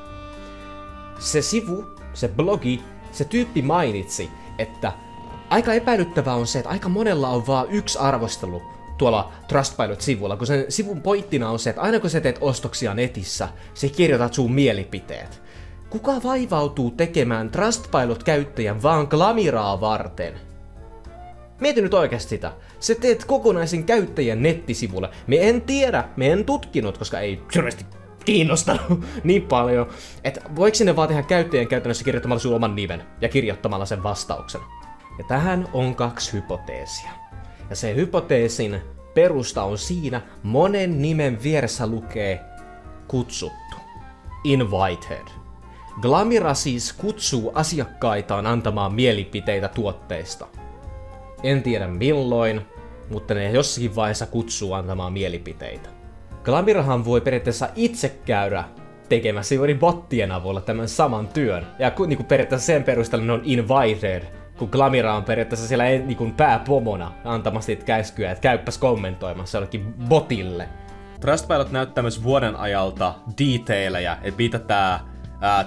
Se sivu, se blogi, se tyyppi mainitsi, että aika epäilyttävää on se, että aika monella on vaan yksi arvostelu tuolla Trustpilot-sivulla, kun sen sivun pointtina on se, että aina kun sä teet ostoksia netissä, sä kirjoitat sun mielipiteet. Kuka vaivautuu tekemään Trustpilot-käyttäjän vaan glamiraa varten? Mieti nyt oikeasti sitä. Sä teet kokonaisen käyttäjän nettisivulle. Me en tutkinut, koska ei selvästi kiinnostanut niin paljon, että voiko sinne vaan tehdä käyttäjän käytännössä kirjoittamalla sun oman nimen ja kirjoittamalla sen vastauksen. Ja tähän on 2 hypoteesia. Ja se hypoteesin perusta on siinä, monen nimen vieressä lukee kutsuttu. Invited. Glamira siis kutsuu asiakkaitaan antamaan mielipiteitä tuotteista. En tiedä milloin, mutta ne jossakin vaiheessa kutsuu antamaan mielipiteitä. Glamirahan voi periaatteessa itse käydä tekemässä juuri bottien avulla tämän saman työn. Ja niin periaatteessa sen perusteella ne on invited, kun Glamira on periaatteessa siellä niin pääpomona antamassa niitä käskyjä, että käyppäs kommentoimassa jollekin botille. Trustpilot näyttää myös vuoden ajalta detaileja, että mitä tää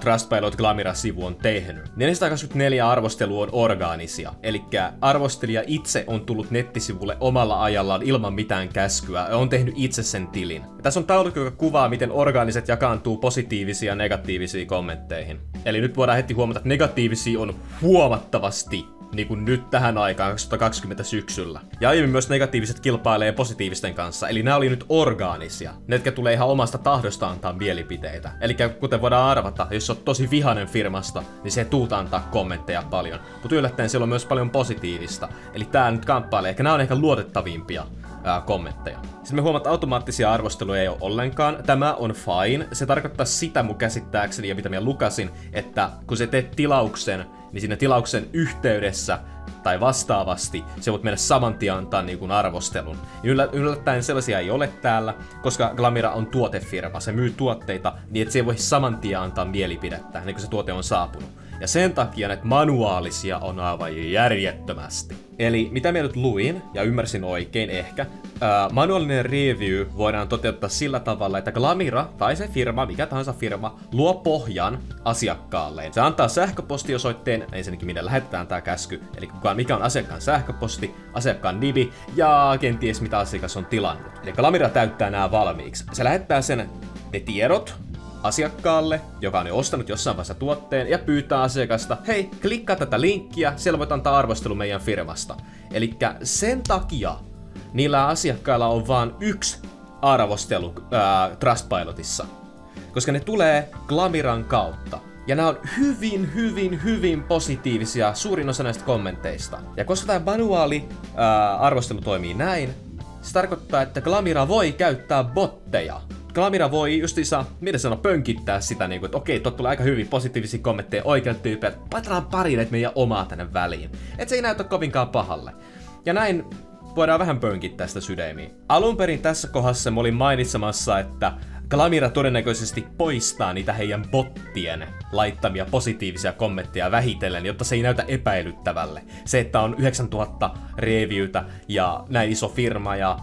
Trustpilot Glamira-sivu on tehnyt. 424 arvostelua on orgaanisia, eli arvostelija itse on tullut nettisivulle omalla ajallaan ilman mitään käskyä ja on tehnyt itse sen tilin. Ja tässä on taulukko, joka kuvaa, miten orgaaniset jakaantuu positiivisiin ja negatiivisiin kommentteihin. Eli nyt voidaan heti huomata, että negatiivisia on huomattavasti niin kuin nyt tähän aikaan 2020 syksyllä. Ja aiemmin myös negatiiviset kilpailee positiivisten kanssa, eli nämä oli nyt orgaanisia. Ne, jotka tulee ihan omasta tahdosta antaa mielipiteitä. Eli kuten voidaan arvata, jos olet tosi vihainen firmasta, niin se tuut antaa kommentteja paljon. Mutta yllättäen siellä on myös paljon positiivista. Eli tää nyt kamppailee, ehkä nämä on ehkä luotettavimpia kommentteja. Sitten me huomataan, että automaattisia arvosteluja ei ole ollenkaan. Tämä on fine. Se tarkoittaa sitä mun käsittääkseni ja mitä minä lukasin, että kun sä teet tilauksen, niin siinä tilauksen yhteydessä tai vastaavasti se voit mennä saman tien antaa niin kuin arvostelun. Yllättäen sellaisia ei ole täällä, koska Glamira on tuotefirma. Se myy tuotteita niin, että se ei voi saman tien antaa mielipidettä, niin kuin se tuote on saapunut. Ja sen takia näitä manuaalisia on aivan järjettömästi. Eli mitä mä nyt luin, ja ymmärsin oikein ehkä, manuaalinen review voidaan toteuttaa sillä tavalla, että Glamira tai se firma, mikä tahansa firma, luo pohjan asiakkaalleen. Se antaa sähköpostiosoitteen, ensinnäkin minne lähetetään tää käsky, eli mikä on asiakkaan sähköposti, asiakkaan nimi ja kenties mitä asiakas on tilannut. Eli Glamira täyttää nämä valmiiksi. Se lähettää ne tiedot asiakkaalle, joka on jo ostanut jossain vaiheessa tuotteen, ja pyytää asiakasta, hei, klikkaa tätä linkkiä, siellä voit antaa arvostelu meidän firmasta. Elikkä sen takia niillä asiakkailla on vaan yksi arvostelu Trustpilotissa, koska ne tulee Glamiran kautta. Ja nämä on hyvin positiivisia, suurin osa näistä kommenteista. Ja koska tämä manuaali arvostelu toimii näin, se tarkoittaa, että Glamira voi käyttää botteja. Glamira voi justiinsa, miten sanoa, pönkittää sitä, niin kuin, että okei, tuot tulee aika hyvin positiivisia kommentteja oikealta tyypiltä, painetaan pari näitä meidän omaa tänne väliin. Et se ei näytä kovinkaan pahalle. Ja näin voidaan vähän pönkittää sitä sydämiä. Alun perin tässä kohdassa mä olin mainitsemassa, että Glamira todennäköisesti poistaa niitä heidän bottien laittamia positiivisia kommentteja vähitellen, jotta se ei näytä epäilyttävälle. Se, että on 9000 reviewtä ja näin iso firma ja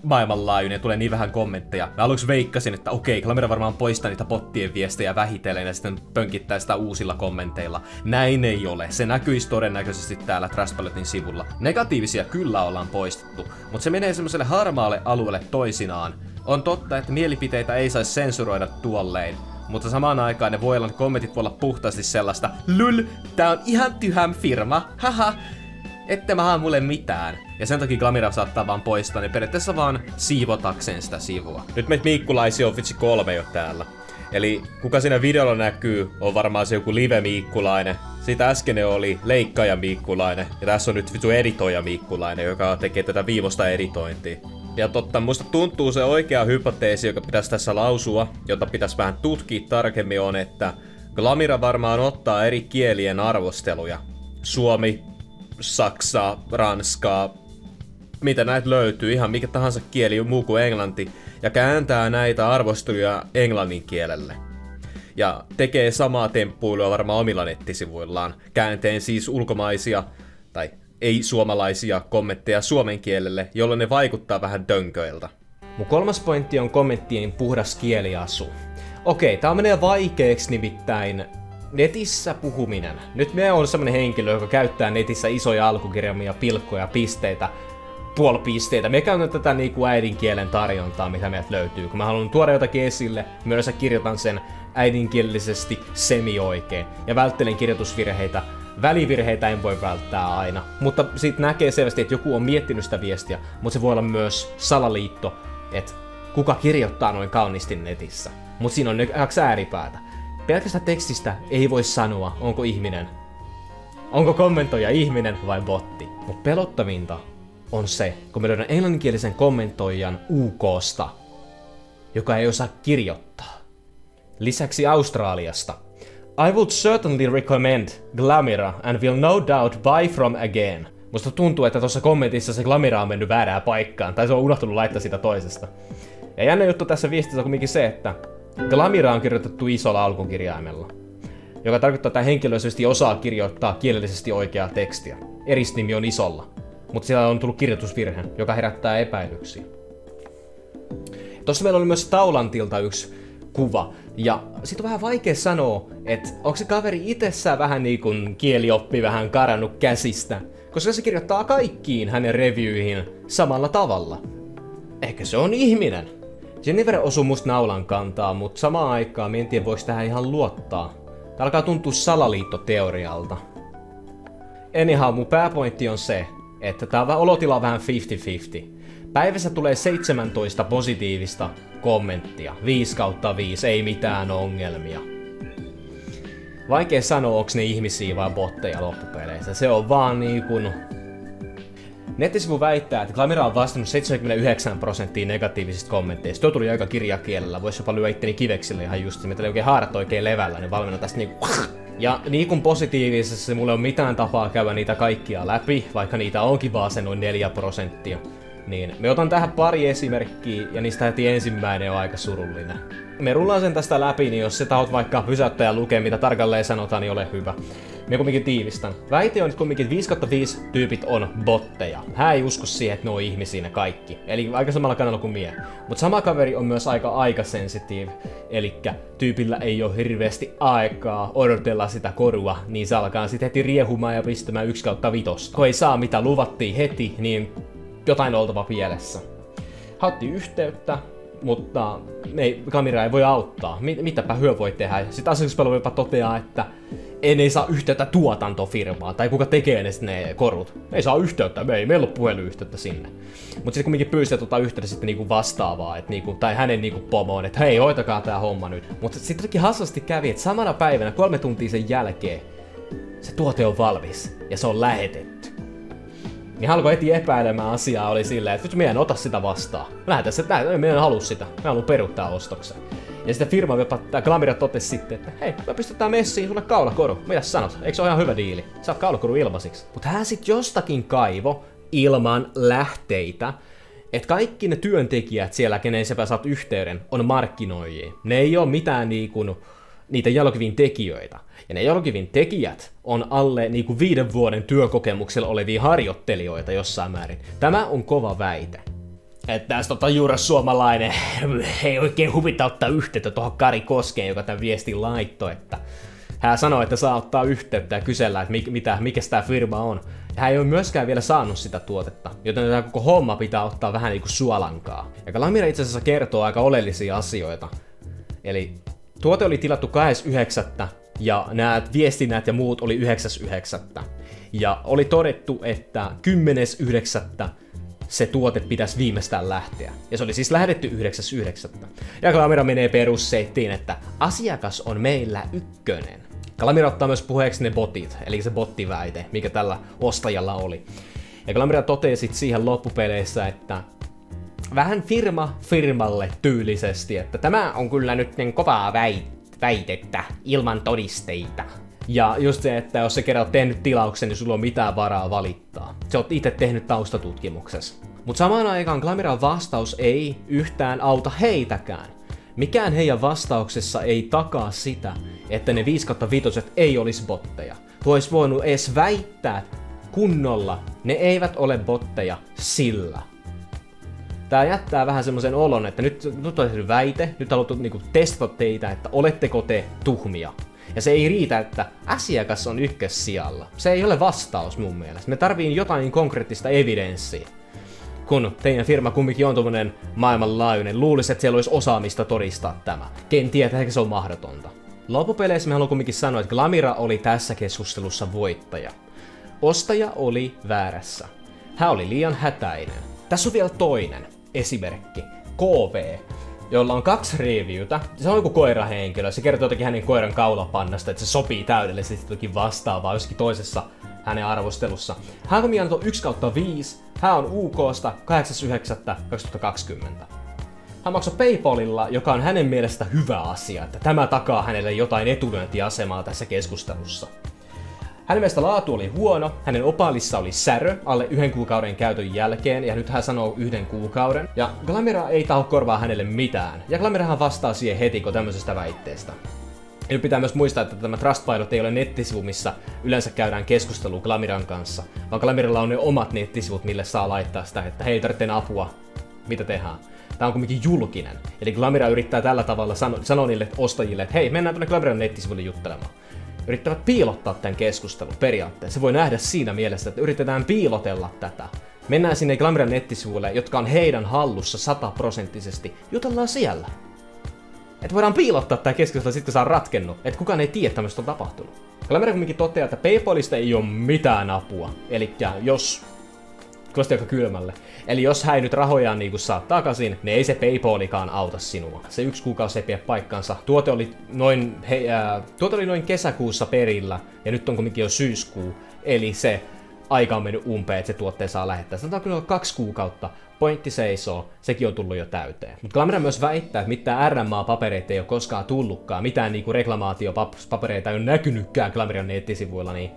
maailmanlaajuinen, tulee niin vähän kommentteja. Mä aluksi veikkasin, että okei, Glamira varmaan poistaa niitä bottien viestejä vähitellen ja sitten pönkittää sitä uusilla kommenteilla. Näin ei ole. Se näkyisi todennäköisesti täällä Trustpilotin sivulla. Negatiivisia kyllä ollaan poistettu, mutta se menee semmoiselle harmaalle alueelle toisinaan. On totta, että mielipiteitä ei saisi sensuroida tuollein, mutta samaan aikaan ne kommentit voi olla puhtaasti sellaista LUL, tää on ihan tyhäm firma, haha, ette maha mulle mitään. Ja sen takia Glamira saattaa vaan poistaa ne periaatteessa vaan siivotakseen sitä sivua. Nyt meitä miikkulaisia on vitsi 3 jo täällä. Eli kuka siinä videolla näkyy, on varmaan se joku live-miikkulainen. Siitä äsken oli leikkaaja-miikkulainen. Ja tässä on nyt vittu editoija-miikkulainen, joka tekee tätä viimeistä editointia. Ja totta, musta tuntuu se oikea hypoteesi, joka pitäisi tässä lausua, jota pitäisi vähän tutkia tarkemmin, on, että Glamira varmaan ottaa eri kielien arvosteluja. Suomi, Saksa, Ranskaa, mitä näitä löytyy, ihan mikä tahansa kieli muu kuin englanti, ja kääntää näitä arvosteluja englannin kielelle. Ja tekee samaa temppuilua varmaan omilla nettisivuillaan, käänteen siis ulkomaisia, tai ei-suomalaisia kommentteja suomen kielelle, jolloin ne vaikuttaa vähän dönköiltä. Mun 3. pointti on kommenttien puhdas kieliasu. Okei, tää menee vaikeaksi nimittäin netissä puhuminen. Nyt me on semmonen henkilö, joka käyttää netissä isoja alkukirjaimia, pilkkoja, pisteitä, puolipisteitä. Me käytän tätä niinku äidinkielen tarjontaa, mitä meiltä löytyy. Kun mä haluan tuoda jotakin esille, mä yleensä kirjoitan sen äidinkielisesti semi-oikein. Ja välttelen kirjoitusvirheitä. Välivirheitä en voi välttää aina. Mutta siitä näkee selvästi, että joku on miettinyt sitä viestiä, mutta se voi olla myös salaliitto, että kuka kirjoittaa noin kauniisti netissä. Mutta siinä on ne 2 ääripäätä. Pelkästään tekstistä ei voi sanoa, onko kommentoija ihminen vai botti. Mutta pelottavinta on se, kun me löydän englanninkielisen kommentoijan UK:sta, joka ei osaa kirjoittaa. Lisäksi Australiasta. I would certainly recommend Glamira and will no doubt buy from again. Musta tuntuu, että tuossa kommentissa se Glamira on mennyt väärään paikkaan, tai se on unohtunut laittaa sitä toisesta. Ja jännä juttu tässä viestissä on kuitenkin se, että Glamira on kirjoitettu isolla alkukirjaimella, joka tarkoittaa, että henkilöisesti osaa kirjoittaa kielellisesti oikeaa tekstiä. Erisnimi on isolla, mutta siellä on tullut kirjoitusvirhe, joka herättää epäilyksiä. Tossa meillä oli myös Taulantilta yksi kuva, ja sit on vähän vaikea sanoa, että onko se kaveri itsessään vähän niin kielioppi vähän karannut käsistä, koska se kirjoittaa kaikkiin hänen reviewihin samalla tavalla. Ehkä se on ihminen. Jennifer osui musta naulan kantaa, mutta samaan aikaan mä en tiedä voiko tähän ihan luottaa. Tää alkaa tuntua salaliittoteorialta. Anyhow, mun pääpointti on se, että tää olotila on vähän 50-50. Päivässä tulee 17 positiivista kommenttia. 5/5, ei mitään ongelmia. Vaikea sanoa, onks ne ihmisiä vai botteja loppupeleissä. Se on vaan niinkun... Nettisivu väittää, että Glamira on vastannut 79% negatiivisista kommentteista. Tuo tuli aika kirjakielellä. Vois jopa lyödä itteni kiveksille ihan just. Meitä oli oikein haarat oikein levällä, niin valmennan tästä niinku... Ja niin kuin positiivisessa mulla ei ole mitään tapaa käydä niitä kaikkia läpi, vaikka niitä onkin vaan se noin 4%. Niin me otan tähän pari esimerkkiä, ja niistä heti ensimmäinen on aika surullinen. Me rullaan sen tästä läpi, niin jos se tahot vaikka pysäyttää ja lukee, mitä tarkalleen sanotaan, niin ole hyvä. Me kumminkin tiivistän. Väite on, että kumminkin 5/5 tyypit on botteja. Hän ei usko siihen, että ne on ihmisiä ne kaikki. Eli aika samalla kannalla kuin mie. Mutta sama kaveri on myös aika sensitive. Elikkä tyypillä ei ole hirveästi aikaa odotella sitä korua, niin se alkaa sitten heti riehumaan ja pistämään 1/5. Kun ei saa mitä luvattiin heti, niin jotain oltava pielessä. Hatti yhteyttä, mutta Glamira ei voi auttaa. Mitäpä hyö voi tehdä? Sitten asiakaspalvelu jopa toteaa, että ei saa yhteyttä tuotantofirmaan, tai kuka tekee ne korut. Ei saa yhteyttä, meillä on puhelinyhteyttä sinne. Mutta sitten kumminkin pyysi yhteyttä sitten niinku vastaavaa, et niinku, tai hänen niinku pomoon, että hei, hoitakaa tää homma nyt. Mutta sitten jotenkin hassusti kävi, että samana päivänä 3 tuntia sen jälkeen se tuote on valmis, ja se on lähetetty. Niin hän alkoi heti epäilemään asiaa, oli silleen, että minä en ota sitä vastaan. Minä en halua sitä, minä haluan peruuttaa ostoksen. Ja sitten firma jopa, Glamira totesi sitten, että hei, me pistetään messiin sulle kaulakoru. Mitäs sanot? Eikö se ole ihan hyvä diili? Saat kaulakoru ilmaisiksi. Mutta hän sit jostakin kaivo ilman lähteitä, että kaikki ne työntekijät siellä, kenen sä saat yhteyden, on markkinoijia. Ne ei ole mitään niitä Jalokivin tekijöitä. Ja ne Jalokivin tekijät on alle 5 vuoden työkokemuksella olevia harjoittelijoita jossain määrin. Tämä on kova väite. Että tästä juuri suomalainen ei oikein huvita ottaa yhteyttä tuohon Kari Koskeen, joka tämän viestin laittoi, että hän sanoi, että saa ottaa yhteyttä ja kysellä, että mikä tämä firma on. Ja hän ei ole myöskään vielä saanut sitä tuotetta, joten tämä koko homma pitää ottaa vähän niin kuin suolankaa. Ja Glamira itse asiassa kertoo aika oleellisia asioita. Eli Tuote oli tilattu 2.9. ja nämä viestinnät ja muut oli 9.9. Ja oli todettu, että 10.9. se tuote pitäisi viimeistään lähteä. Ja se oli siis lähetetty 9.9. Ja Glamira menee perusseittiin, että asiakas on meillä ykkönen. Glamira ottaa myös puheeksi ne botit, eli se bottiväite, mikä tällä ostajalla oli. Ja Glamira toteaa sitten siihen loppupeleissä, että vähän firmalle tyylisesti, että tämä on kyllä nyt niin kovaa väitettä ilman todisteita. Ja just se, että jos sä kerran tehnyt tilauksen, niin sulla on mitään varaa valittaa. Sä oot itse tehnyt taustatutkimuksessa. Mutta samaan aikaan Glamiran vastaus ei yhtään auta heitäkään. Mikään heidän vastauksessa ei takaa sitä, että ne 5/5 ei olisi botteja. Tuo olisi voinut edes väittää kunnolla, ne eivät ole botteja sillä. Tää jättää vähän semmoisen olon, että nyt on tehty väite, nyt haluttu niinku testata teitä, että oletteko te tuhmia. Ja se ei riitä, että asiakas on ykkössijalla. Se ei ole vastaus mun mielestä. Me tarviin jotain konkreettista evidenssiä. Kun teidän firma kumminkin on tommonen maailmanlaajuinen, luulisi, että siellä olisi osaamista todistaa tämä. Ken tietää, että se on mahdotonta. Loppupeleissä me haluan kumminkin sanoa, että Glamira oli tässä keskustelussa voittaja. Ostaja oli väärässä. Hän oli liian hätäinen. Tässä on vielä toinen esimerkki. KV, jolla on 2 reviewtä. Se on joku koirahenkilö. Se kertoo jotenkin hänen koiran kaulapannasta, että se sopii täydellisesti jotenkin vastaavaa jossakin toisessa hänen arvostelussa. Hän on mielestäni 1/5. Hän on UK:sta 8.9.2020. Hän maksoi PayPalilla, joka on hänen mielestä hyvä asia, että tämä takaa hänelle jotain etulyöntiasemaa tässä keskustelussa. Hänen mielestä laatu oli huono, hänen opaalissa oli särö alle 1 kuukauden käytön jälkeen, ja nyt hän sanoo 1 kuukauden. Ja Glamira ei taho korvaa hänelle mitään, ja Glamirahan vastaa siihen heti, kun tämmöisestä väitteestä. Ja nyt pitää myös muistaa, että tämä Trustpilot ei ole nettisivu, missä yleensä käydään keskustelua Glamiran kanssa, vaan Glamiralla on ne omat nettisivut, mille saa laittaa sitä, että hei, tarvitsee apua, mitä tehdään. Tää on kuitenkin julkinen, eli Glamira yrittää tällä tavalla sanoa niille ostajille, että hei, mennään tuonne Glamiran nettisivuille juttelemaan. Yrittävät piilottaa tämän keskustelun periaatteessa. Se voi nähdä siinä mielessä, että yritetään piilotella tätä. Mennään sinne Glamiran nettisivuille, jotka on heidän hallussa 100%. Jutellaan siellä. Että voidaan piilottaa tämä keskustelu sit kun se on ratkennut. Että kukaan ei tiedä, että tämmöistä on tapahtunut. Glamira kumminkin toteaa, että PayPalista ei ole mitään apua. Elikkä jos... Kuulosti aika kylmälle. Eli jos hän ei nyt rahojaan niinku saa takaisin, niin ei se PayPalikaan auta sinua. Se 1 kuukausi ei pidä paikkansa. Tuote oli noin kesäkuussa perillä, ja nyt on kumminkin jo syyskuu. Eli se aika on mennyt umpeen, että se tuotteen saa lähettää. Sanotaan kyllä 2 kuukautta. Pointti seisoo, sekin on tullut jo täyteen. Mutta Glamira myös väittää, että mitään RMA-papereita ei ole koskaan tullutkaan. Mitään niinku reklamaatiopapereita ei ole näkynytkään Glamiran nettisivuilla, niin...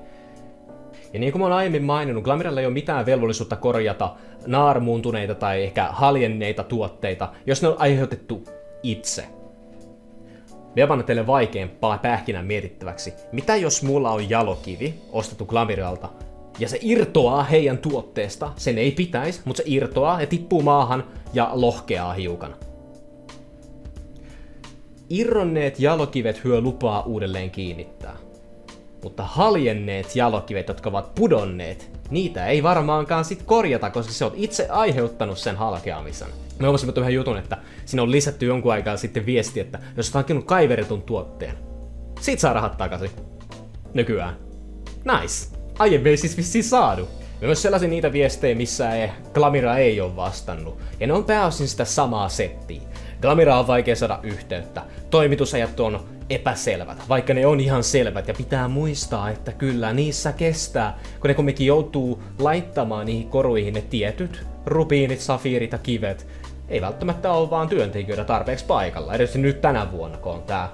Ja niin kuin mä oon aiemmin maininnut, Glamiralla ei ole mitään velvollisuutta korjata naarmuuntuneita tai ehkä haljenneita tuotteita, jos ne on aiheutettu itse. Mä annan teille vaikeampaa pähkinän mietittäväksi. Mitä jos mulla on jalokivi ostettu Glamiralta, ja se irtoaa heidän tuotteesta, sen ei pitäisi, mutta se irtoaa ja tippuu maahan ja lohkeaa hiukan. Irronneet jalokivet hyö lupaa uudelleen kiinnittää. Mutta haljenneet jalokivet, jotka ovat pudonneet, niitä ei varmaankaan sit korjata, koska se on itse aiheuttanut sen halkeamisen. Me huomasimme yhden jutun, että siinä on lisätty jonkun aikaa sitten viesti, että jos olet hankkinut kaiveretun tuotteen, siitä saa rahat takaisin. Nykyään. Nice. Aiemmin ei siis vissiin saadu. Me myös selasin niitä viestejä, missä Glamira ei ole vastannut. Ja ne on pääosin sitä samaa settiä. Glamira on vaikea saada yhteyttä. Toimitusajat on epäselvät, vaikka ne on ihan selvät. Ja pitää muistaa, että kyllä niissä kestää, kun ne kumminkin joutuu laittamaan niihin koruihin ne tietyt rubiinit, safiirit ja kivet. Ei välttämättä ole vaan työntekijöitä tarpeeksi paikalla, edes nyt tänä vuonna, kun on tää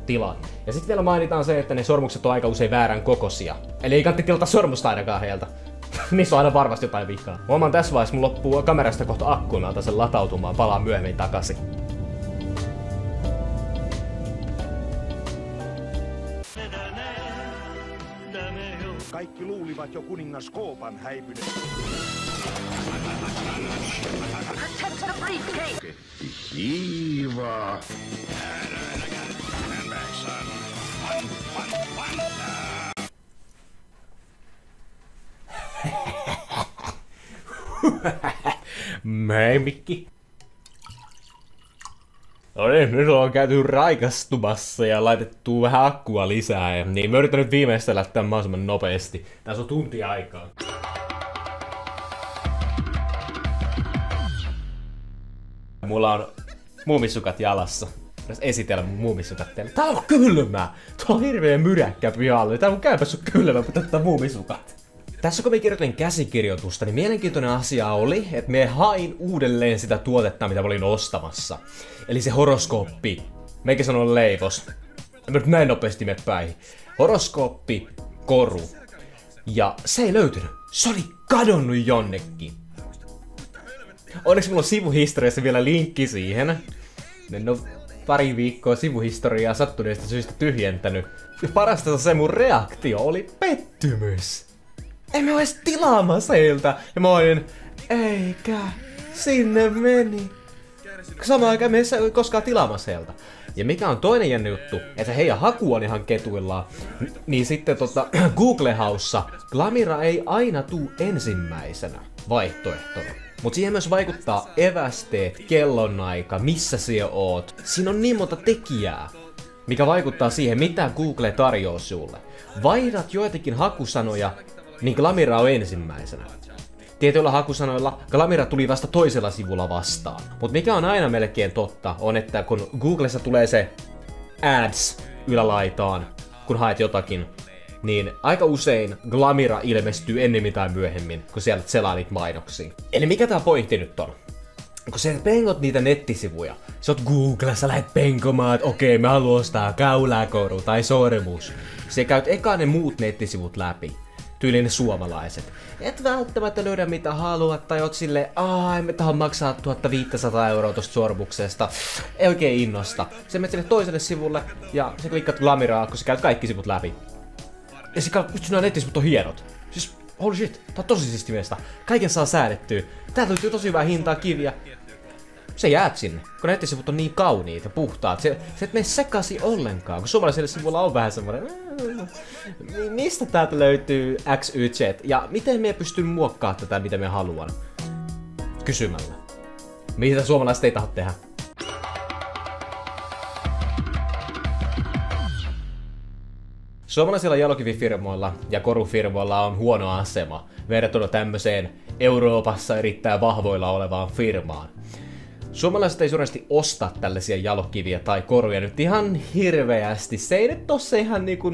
tilanne. Ja sitten vielä mainitaan se, että ne sormukset on aika usein väärän kokoisia. Eli ei kannata tilata sormusta ainakaan heiltä. Niissä on aina varmasti jotain vikaa. Huomaan tässä vaiheessa, mun loppuu kamerasta kohta akku, mä otan sen latautumaan, palaan myöhemmin takaisin. Kaikki luulivat jo kuningas Koopan häipyneen. Kiivaa. Hei Mikki. No niin, nyt on käyty raikastumassa ja laitettu vähän akkua lisää. Niin mä yritän nyt viimeistellä tämän mahdollisimman nopeasti. Tässä on tunti aikaa. Mulla on muumisukat jalassa. Pitäis esitellä mun muumisukat teille. Tää on kylmää! Tuolla on hirveä myräkkä pihalla. Tää on käypässä kylmä, pitää ottaa muumisukat. Tässä kun me kirjoitin käsikirjoitusta, niin mielenkiintoinen asia oli, että me hain uudelleen sitä tuotetta, mitä mä olin ostamassa. Eli se horoskooppi. Meikä sanoo leivos. Mä nyt näin nopeasti me päihin. Horoskooppi, koru. Ja se ei löytynyt. Se oli kadonnut jonnekin. Onneksi mulla on sivuhistoriassa vielä linkki siihen. En oo pari viikkoa sivuhistoriaa sattuneesta syystä tyhjentänyt. Ja parasta se mun reaktio oli pettymys. En mä oo edes tilaamassa heiltä. Ja mä olin, eikä, sinne meni. Samaan aikaan me ei koskaan tilaamassa heiltä. Ja mikä on toinen jännä juttu, että heidän haku on ihan ketuillaan, niin sitten Google-haussa Glamira ei aina tuu ensimmäisenä vaihtoehtona. Mut siihen myös vaikuttaa evästeet, kellonaika, missä siellä oot. Siinä on niin monta tekijää, mikä vaikuttaa siihen, mitä Google tarjoaa sulle. Vaihdat joitakin hakusanoja, niin Glamira on ensimmäisenä. Tietyillä hakusanoilla Glamira tuli vasta toisella sivulla vastaan. Mut mikä on aina melkein totta, on että kun Googlessa tulee se ads ylälaitaan, kun haet jotakin, niin aika usein Glamira ilmestyy ennemmin tai myöhemmin, kun siellä selailit mainoksia. Eli mikä tää pointti nyt on? Kun sä pengot niitä nettisivuja, sä oot Googlessa, lähet penkomaan, että okei, mä haluan ostaa kaulakoru tai sormus. Sä käyt eka ne muut nettisivut läpi. Tyyliin ne suomalaiset. Et välttämättä löydä mitä haluat, tai oot silleen, en mä tahan maksaa 1500 € tosta sormuksesta. Ei oikein innosta. Sä menet sinne toiselle sivulle, ja sä klikkaat Glamiraa, kun sä käyt kaikki sivut läpi. Ja sit nämä nettisivut on hienot. Siis, holy shit, tää on tosi siisti mielestä. Kaiken saa säädettyä. Täältä löytyy tosi hyvää hintaa kiviä. Se jäät sinne, kun nettisivut on niin kauniit ja puhtaat. Se et mene sekaisin ollenkaan, kun suomalaisella sivulla on vähän semmoinen. Mistä täältä löytyy X, Y, Z? Ja miten me pystyn muokkaamaan tätä, mitä me haluan? Kysymällä. Mitä suomalaiset ei taho tehdä? Suomalaisilla jalokivifirmoilla ja korufirmoilla on huono asema verrattuna tämmöiseen Euroopassa erittäin vahvoilla olevaan firmaan. Suomalaiset ei suuresti osta tällaisia jalokiviä tai koruja nyt ihan hirveästi. Se ei nyt tossa ihan niinku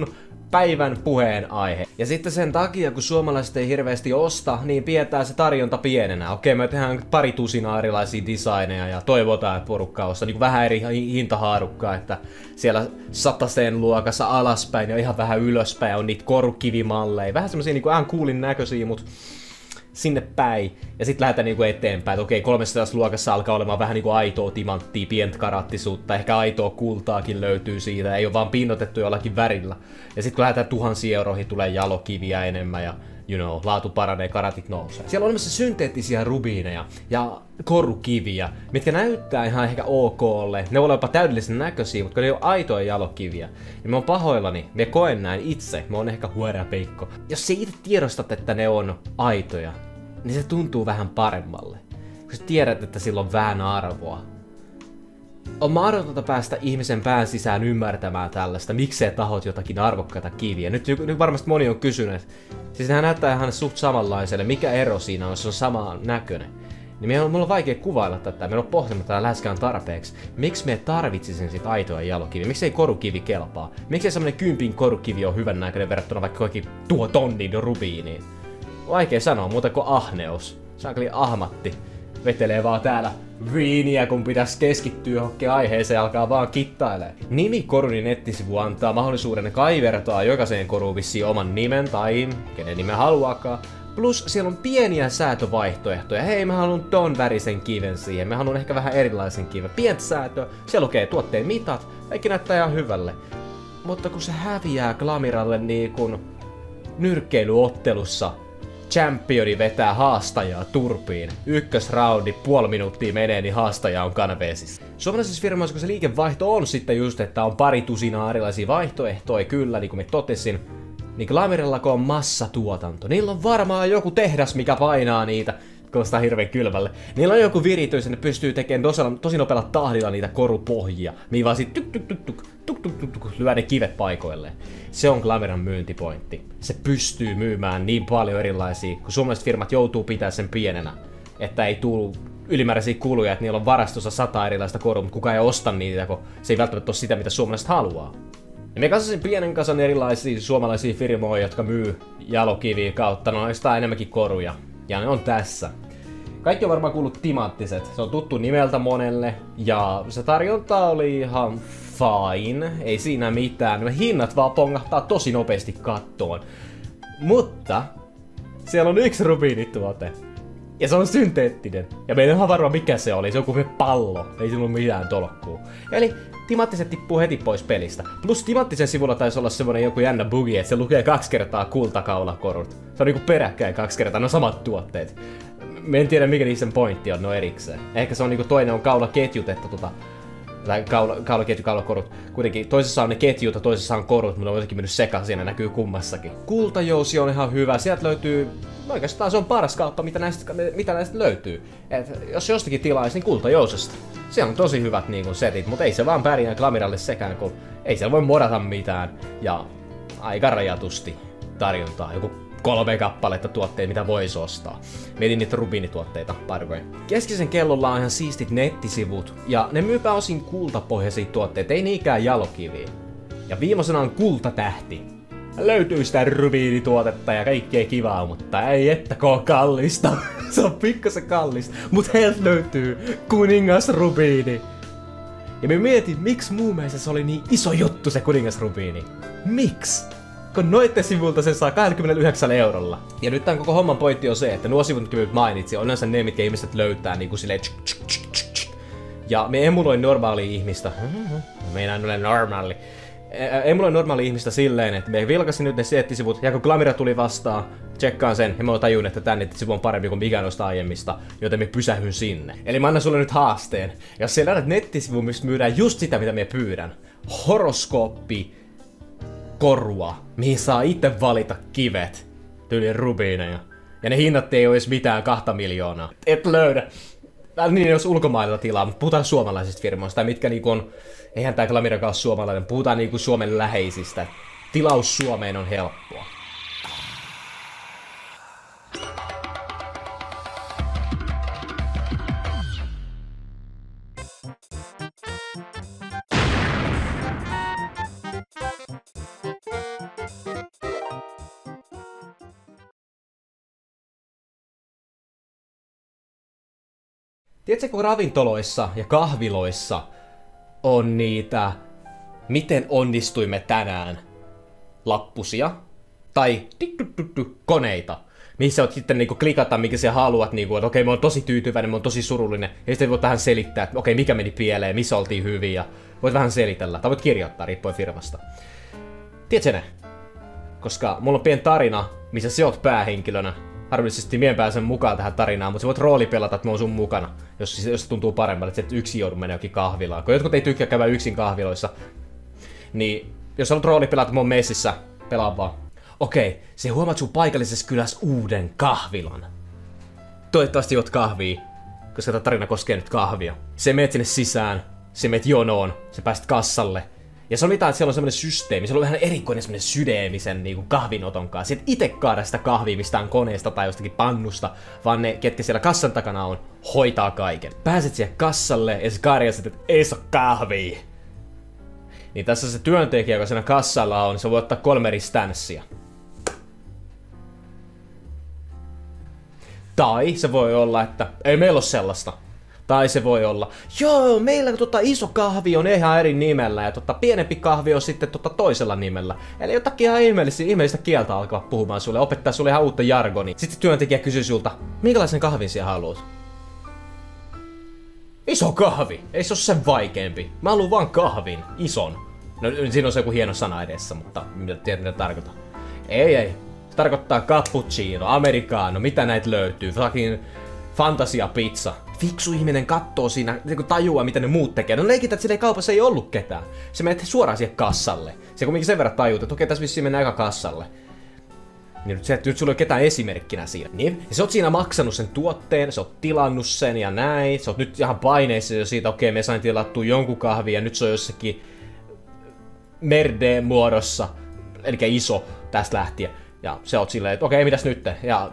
päivän puheen aihe. Ja sitten sen takia, kun suomalaiset ei hirveästi osta, niin pidetään se tarjonta pienenä. Okei, me tehdään pari tusinaa erilaisia designeja ja toivotaan, että porukka ostaa niin vähän eri hintahaarukkaa, että siellä 100 luokassa alaspäin ja ihan vähän ylöspäin on niitä korukivimalleja. Vähän semmosia niinku ihan coolin näköisiä, mut sinne päin, ja sitten lähdetään niinku eteenpäin, että okei, 300 luokassa alkaa olemaan vähän niinku aitoa timanttia, pientä karattisuutta, ehkä aitoa kultaakin löytyy siitä, ei ole vaan pinnotettu jollakin värillä. Ja sitten kun lähdetään 1000 euroihin, tulee jalokiviä enemmän, ja laatu paranee, karatit nousee. Siellä on olemassa synteettisiä rubiineja ja korukiviä, mitkä näyttää ihan ehkä okolle. Ne voi olla jopa täydellisen näköisiä, mutta ne ei ole aitoja jalokiviä. Ja mä oon pahoillani, me koen näin itse, mä oon ehkä huorea peikko. Jos sä itse tiedostat, että ne on aitoja, niin se tuntuu vähän paremmalle. Kun sä tiedät, että sillä on vähän arvoa. On mahdotonta päästä ihmisen pään sisään ymmärtämään tällaista, miksei tahot jotakin arvokkaita kiviä. Nyt varmasti moni on kysynyt, siis nehän näyttää ihan suht samanlaiselle, mikä ero siinä on, jos se on saman näköinen. Niin mulla on vaikea kuvailla tätä, me on pohtinut tätä läheskään tarpeeksi. Miksi me tarvitsisin sit aitoa jalokiviä? Miksi ei korukivi kelpaa? Miksi ei semmonen 10 korukivi on hyvän näköinen verrattuna vaikka kaikki tuo tonnin rubiiniin? Vaikea sanoa, muuta kuin ahneus. Saakeli ahmatti vetelee vaan täällä viiniä, kun pitäisi keskittyä johonkin aiheeseen, alkaa vaan kittailee. Nimi-koruni nettisivu antaa mahdollisuuden kaivertaa jokaiseen koruun vissiin oman nimen tai kenen nimen haluaakaan. Plus siellä on pieniä säätövaihtoehtoja. Hei, mä haluan ton värisen kiven siihen. Mä haluan ehkä vähän erilaisen kiven. Pientä säätöä. Siellä lukee tuotteen mitat. Kaikki näyttää ihan hyvälle. Mutta kun se häviää Glamiralle niin kun nyrkkeilyottelussa, championi vetää haastajaa turpiin. Ykkösroundi, puoli minuuttia menee, niin haastaja on kanveesissa. Suomalaisissa firmoissa, kun se liikevaihto on sitten just, että on pari tusinaa erilaisia vaihtoehtoja, kyllä, niin kuin me totesin, niin Glamiralla kun on massatuotanto, niillä on varmaan joku tehdas, mikä painaa niitä kuulostaa hirveän kylmälle. Niillä on joku viritys, ja ne pystyy tekemään tosi nopealla tahdilla niitä korupohjia, mihin vaan sit lyö ne kivet paikoilleen. Se on Glameran myyntipointti. Se pystyy myymään niin paljon erilaisia, kun suomalaiset firmat joutuu pitää sen pienenä, että ei tule ylimääräisiä kuluja, että niillä on varastossa 100 erilaista korua, mutta kukaan ei osta niitä, kun se ei välttämättä ole sitä, mitä suomalaiset haluaa. Ja me kasasin pienen kasan erilaisia suomalaisia firmoja, jotka myy jalokiviä kautta noista enemmänkin koruja. Ja ne on tässä. Kaikki on varmaan kuullut Timanttiset. Se on tuttu nimeltä monelle. Ja se tarjonta oli ihan fine. Ei siinä mitään. Ne hinnat vaan pongahtaa tosi nopeasti kattoon. Mutta siellä on yksi rubiinituote. Ja se on synteettinen. Ja meidän ihan varma mikä se oli. Se on kuin pallo. Ei sillä ole mitään tolkkuu. Eli Timanttiset tippuu heti pois pelistä. Plus Timanttisen sivulla taisi olla semmonen joku jännä bugi, että se lukee 2 kertaa kultakaulakorut. Se on niinku peräkkäin 2 kertaa, no samat tuotteet. Me en tiedä mikä niissä pointti on, no erikseen. Ehkä se on niinku toinen on kaulaketjutettu tai kaulakorut. Kuitenkin toisessa on ne ketjut ja toisessa on korut, mutta on jotenkin mennyt sekaisin ja näkyy kummassakin. Kultajousi on ihan hyvä, sieltä löytyy, oikeastaan se on paras kauppa mitä näistä löytyy. Et jos jostakin tilaisi, niin kultajousesta. Siellä on tosi hyvät niinku setit, mutta ei se vaan pärjää Glameralle sekään, kun ei siellä voi modata mitään. Ja aika rajatusti tarjontaa, joku 3 kappaletta tuotteita, mitä voisi ostaa. Mietin niitä rubiinituotteita, by the way. Keskisen kellolla on ihan siistit nettisivut, ja ne myy pääosin kultapohjaisia tuotteita, ei niinkään jalokiviä. Ja viimeisenä on kultatähti. Löytyy sitä rubiinituotetta ja kaikkea kivaa, mutta ei on kallista. Se on pikkasen kallista, mut heiltä löytyy kuningasrubiini. Ja me mietin, miksi muun mielestä se oli niin iso juttu se kuningasrubiini. Miksi? Kun noitte sivulta sen saa 29 €. Ja nyt tämän koko homman pointti on se, että nuo sivut, mitkä nyt mainitsin, on yleensä ne, mitkä ihmiset löytää niinku silleen ja me emuloin normaalia ihmistä. Meinaan ole normaali. Emuloin normaali ihmistä silleen, että me vilkasin nyt ne nettisivut, ja kun Glamera tuli vastaan, tsekkaan sen, ja mä tajun, että tän nettisivu on parempi kuin mikään noista aiemmista, joten me pysähyn sinne. Eli mä annan sulle nyt haasteen. Jos siellä on nettisivu, missä myydään just sitä, mitä me pyydän. Horoskooppi, korua, mihin saa itse valita kivet, tyyliin rubiineja. Ja ne hinnat ei oo edes mitään 2 miljoonaa. Et löydä. Niin jos ulkomailta tilaa, mutta puhutaan suomalaisista firmoista, tai mitkä niinku on, eihän tää Glamerakaan ole suomalainen, puhutaan niinku Suomen läheisistä. Tilaus Suomeen on helppoa. Tiedätkö, kun ravintoloissa ja kahviloissa on niitä miten onnistuimme tänään lappusia tai koneita, missä voit sitten niinku klikata, mikä sä haluat, niinku, että okei, mä oon tosi tyytyväinen, mä oon tosi surullinen, ja sitten voit vähän selittää, että okei, mikä meni pieleen, missä oltiin hyviä, voit vähän selitellä, tai voit kirjoittaa, riippuen firmasta. Tiedätkö ne? Koska mulla on pieni tarina, missä sä oot päähenkilönä. Harvillisesti mie en pääsen mukaan tähän tarinaan, mutta sä voit roolipelata, että mä oon sun mukana, jos se tuntuu paremmalle, että sä et yksin joudu mennä jokin kahvilaan. Kun jotkut ei tykkää käydä yksin kahviloissa, niin jos sä haluat roolipelata, että mä oon messissä, pelaa vaan. Okei, se huomaat sun paikallisessa kylässä uuden kahvilan. Toivottavasti juot kahvia, koska tämä tarina koskee nyt kahvia. Se meet sinne sisään, se meet jonoon, se pääset kassalle. Ja se on mitään, että siellä on semmonen systeemi, se on vähän erikoinen semmonen sydeemisen niinku kahvinoton kanssa. Sä et ite kaada sitä kahvia mistään koneesta tai jostakin pannusta, vaan ne, ketkä siellä kassan takana on, hoitaa kaiken. Pääset siihen kassalle ja sä karjaset, että ei se oo kahvia. Niin tässä se työntekijä, joka siinä kassalla on, se voi ottaa 3 eri stanssia. Tai se voi olla, että ei meillä oo sellaista. Tai se voi olla, joo, meillä iso kahvi on ihan eri nimellä ja pienempi kahvi on sitten toisella nimellä. Eli jotakin ihan ihmeellistä kieltä alkaa puhumaan sulle, opettaa sulle ihan uutta jargonia. Sitten työntekijä kysyy sulta, minkälaisen kahvin sinä haluat? Iso kahvi, ei se ole sen vaikeampi. Mä haluan vaan kahvin, ison. No siinä on se joku hieno sana edessä, mutta tiedät mitä tarkoittaa. Ei. Se tarkoittaa cappuccino, americano, mitä näitä löytyy, fucking fantasia pizza. Fiksu ihminen kattoo siinä, kun tajuaa mitä ne muut tekee. No leikität, että siinä kaupassa ei ollut ketään. Se menee suoraan siihen kassalle. Se kumminkin sen verran tajuut, että okei, tässä vissiin mennään aika kassalle. Niin nyt sulla ei ole ketään esimerkkinä siinä. Niin? Ja sä oot siinä maksanut sen tuotteen, sä oot tilannut sen ja näin. Sä oot nyt ihan paineissa jo siitä, okei, me sain tilattua jonkun kahvin ja nyt se on jossakin merde-muodossa, eli iso tästä lähtien. Ja sä oot silleen, että okei, mitäs nyt? Ja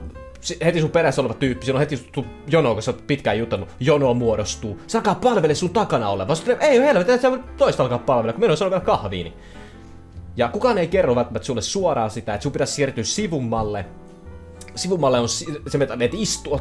heti sun perässä oleva tyyppi, siinä on heti jono, kun sä oot pitkään juttanut, jono muodostuu. Se alkaa palvele sun takana oleva. Ei helvetti, että sä toista alkaa palvella, kun meillä on saanut vielä kahviini. Ja kukaan ei kerro välttämättä sulle suoraan sitä, että sun pitäisi siirtyä sivummalle. Sivummalle on se,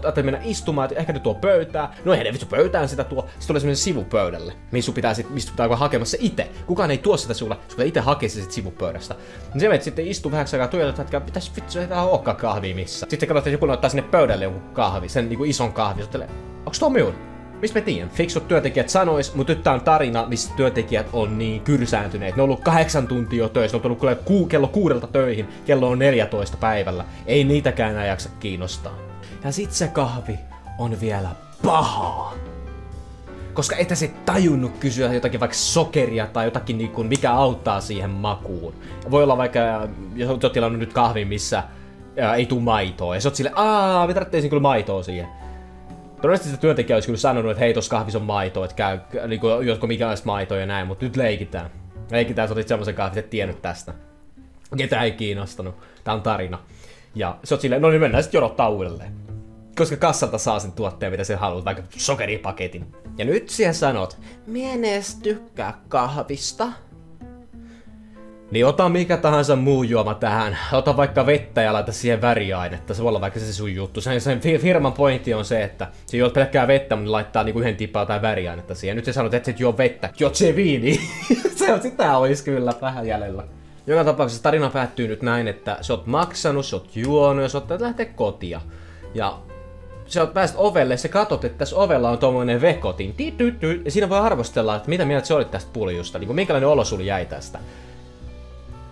että mennä istumaan, että ehkä ne tuo pöytää. No ei ne vittu pöytään sitä tuo. Sitten tulee semmonen sivupöydälle, mistä sun pitää hakemassa itse. Kukaan ei tuo sitä sulle, sun pitää itse hakea se sit sivupöydästä. Niin se menet sitten istuu vähäksi aikaa tuijotat, että pitäis vittu, ei tää olekaan kahvia missä. Sitten katsot, että joku ottaa sinne pöydälle jonkun kahvi, sen niinku ison kahvi. Sitten onks tuo minun? Mistä mä tiedän? Fiksut työntekijät sanois, mutta nyt tää on tarina, missä työntekijät on niin kyrsääntyneet. Ne on ollut 8 tuntia jo töissä, ne on tullut kello 6 töihin, kello on 14 päivällä. Ei niitäkään enää jaksa kiinnostaa. Ja sit se kahvi on vielä pahaa. Koska et se tajunnut kysyä jotakin vaikka sokeria tai jotakin niinku, mikä auttaa siihen makuun. Voi olla vaikka, jos oot tilannut nyt kahvin, missä ei tuu maitoa. Ja sä oot silleen, me tarvitseisin kyllä maitoa siihen. Todennäköisesti se työntekijä olisi kyllä sanonut, että hei, tossa kahvissa on maitoa, että käy, niinku, jotko mikäänlaista maitoa ja näin, mutta nyt leikitään. Leikitään, sä otit semmosen kahvin, et tiennyt tästä. Ketään ei kiinnostanut. Tää on tarina. Ja sä oot silleen, no niin mennään sit jonottaa uudelleen. Koska kassalta saa sen tuotteen, mitä sä haluat, vaikka sokeripaketin. Ja nyt siellä sanot, mie en edes tykkää kahvista. Niin ota mikä tahansa muu juoma tähän. Ota vaikka vettä ja laita siihen väriainetta. Se voi olla vaikka se sun juttu. Sen firman pointti on se, että se juot pelkkää vettä, mutta laittaa niinku yhden tippaa tai väriainetta siihen. Nyt se sanoo, että et juo vettä. Juot se viini. Sitä olisi kyllä vähän jäljellä. Joka tapauksessa tarina päättyy nyt näin, että sä oot maksanut, sä oot juonut ja sä oot lähteä kotia. Ja sä oot päästä ovelle, sä katot, että tässä ovella on tommonen vekotin. Ja siinä voi arvostella, että mitä mieltä sä olit tästä puljusta. Niin minkälainen olo sulla jäi tästä.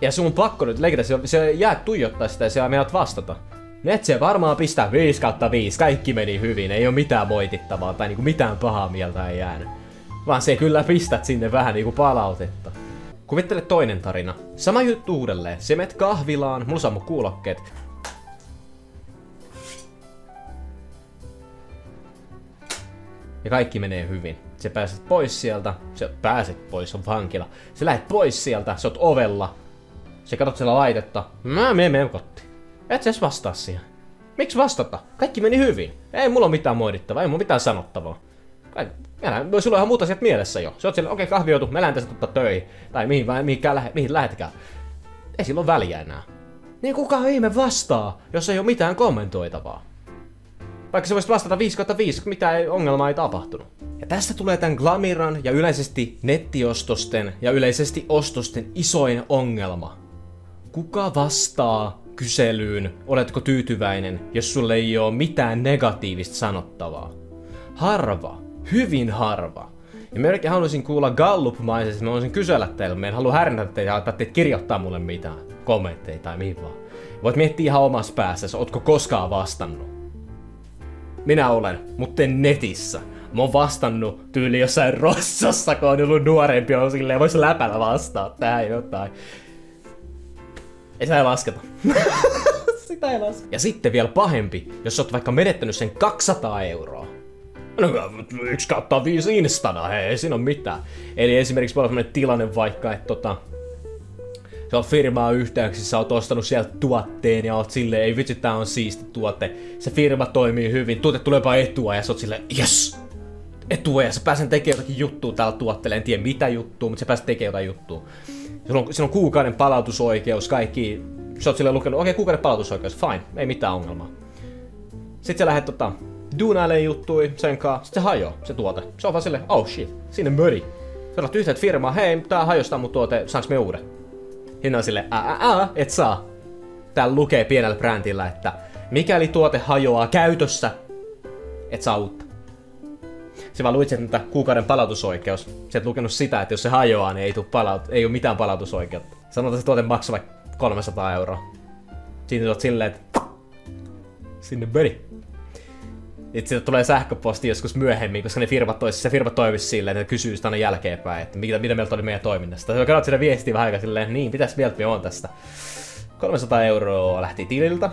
Ja sun on pakko nyt leikitä, se jää tuijottaa sitä ja sä menet vastata. Et se varmaan pistää 5/5, kaikki meni hyvin, ei oo mitään moitittavaa tai niinku mitään pahaa mieltä ei jäänyt. Vaan se kyllä pistät sinne vähän niinku palautetta. Kuvittele toinen tarina. Sama juttu uudelleen, sä menet kahvilaan, mulla saa mun kuulokkeet. Ja kaikki menee hyvin. Sä pääset pois sieltä, sä pääset pois, on vankila. Sä lähet pois sieltä, sä oot ovella. Sä katot siellä laitetta. Mä menen kotiin. Et sä edes vastaa siihen. Miksi vastata? Kaikki meni hyvin. Ei mulla ole mitään moitittavaa, ei mulla mitään sanottavaa. Sulla on ihan muuta sieltä mielessä jo. Sä oot siellä, okei, kahvi joutu, mä lähden tästä töihin. Tai mihin lähetkään. Ei sillä ole väliä enää. Niin kukaan ihme vastaa, jos ei ole mitään kommentoitavaa. Vaikka sä voisit vastata 5/5, mitään ongelmaa ei tapahtunut. Ja tästä tulee tän Glamiran ja yleisesti nettiostosten ja yleisesti ostosten isoin ongelma. Kuka vastaa kyselyyn, oletko tyytyväinen, jos sulle ei ole mitään negatiivista sanottavaa? Harva. Hyvin harva. Ja melkein haluaisin kuulla Gallup-maisesti, mä haluaisin kysellä teille, mä en halua härnätä teitä ja laittaa teitä kirjoittaa mulle mitään kommentteja tai mihin vaan. Voit miettiä ihan omassa päässä, ootko koskaan vastannut. Minä olen, mutta en netissä. Mä oon vastannut tyyli jossain Rossassa, kun on ollut nuorempi, on silleen, vois läpällä vastaa tähän jotain. Ei sitä ei lasketa. Sitä ei lasketa. Ja sitten vielä pahempi, jos oot vaikka menettänyt sen 200 €. No 1/5 instana, hei, ei siinä oo mitään. Eli esimerkiksi voi olla sellainen tilanne vaikka, että sä oot firmaa yhteyksissä, oot ostanut sieltä tuotteen ja oot silleen, ei vitsi, tää on siisti tuote. Se firma toimii hyvin, tuote tuleepa etua ja sä oot silleen, yes! Etua ja sä pääsen tekemään jotakin juttua tällä tuotteella, en tiedä mitä juttua, mutta sä pääset tekemään jotain juttua. Siinä on kuukauden palautusoikeus, kaikki. Sä oot silleen lukenut, okei, kuukauden palautusoikeus, fine, ei mitään ongelmaa. Sitten sä lähet duunailemaan juttui sen kaa, sit se hajoaa, se tuote. Se on vaan silleen, oh shit, sinne möri. Sä oot yhteyttä firmaa, hei, tää hajostaa mun tuote, saanko me uuden? Hinna on silleen, et saa. Täällä lukee pienellä brändillä, että mikäli tuote hajoaa käytössä, et saa uutta. Se vaan luit sieltä kuukauden palautusoikeus. Sä et lukenut sitä, että jos se hajoaa, niin ei ole mitään palautusoikeutta. Sanotaan, että se tuote maksaa vaikka 300 €. Siinä oot silleen, että sinne meni. Sitten tulee sähköposti joskus myöhemmin, koska se firma toimisi silleen, että ne kysyy sitä aina jälkeenpäin, että mitä mieltä oli meidän toiminnasta. Se katsot sitä viestiä vähän aikaa silleen, niin, mitäs mieltä me on tästä? 300 € lähti tililtä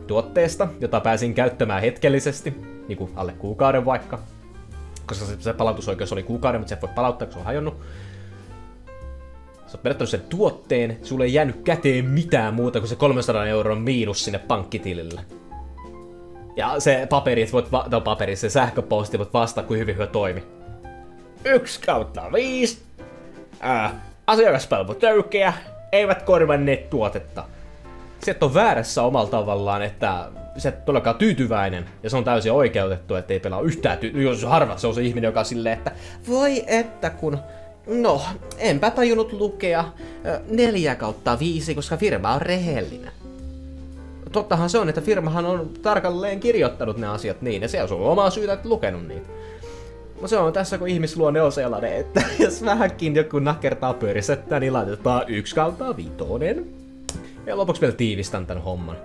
tuotteesta, jota pääsin käyttämään hetkellisesti, niinku alle kuukauden vaikka. Koska se palautusoikeus oli kuukauden, mutta se voi palauttaa, kun se on hajonnut. Sä oot menettänyt sen tuotteen, sulle ei jäänyt käteen mitään muuta kuin se 300 € miinus sinne pankkitilille. Ja se se sähköposti voit vastata, kuin hyvin hyvä toimi. 1/5. Asiakaspalvelu töykeä, eivät korvanneet tuotetta. Se on väärässä omalla tavallaan, että se et todellakaan tyytyväinen, ja se on täysin oikeutettu, ettei pelaa yhtään jos harva se on se ihminen, joka on silleen, että voi että kun... No, enpä tajunnut lukea 4/5, koska firma on rehellinen. Tottahan se on, että firmahan on tarkalleen kirjoittanut ne asiat niin, ja se on ollut omaa syytä, että lukenut niitä. No se on tässä, kun ihmisluonne on sellainen, että jos vähänkin joku nakertaa pörisettä, niin laitetaan 1/5. Ja lopuksi vielä tiivistän tän homman.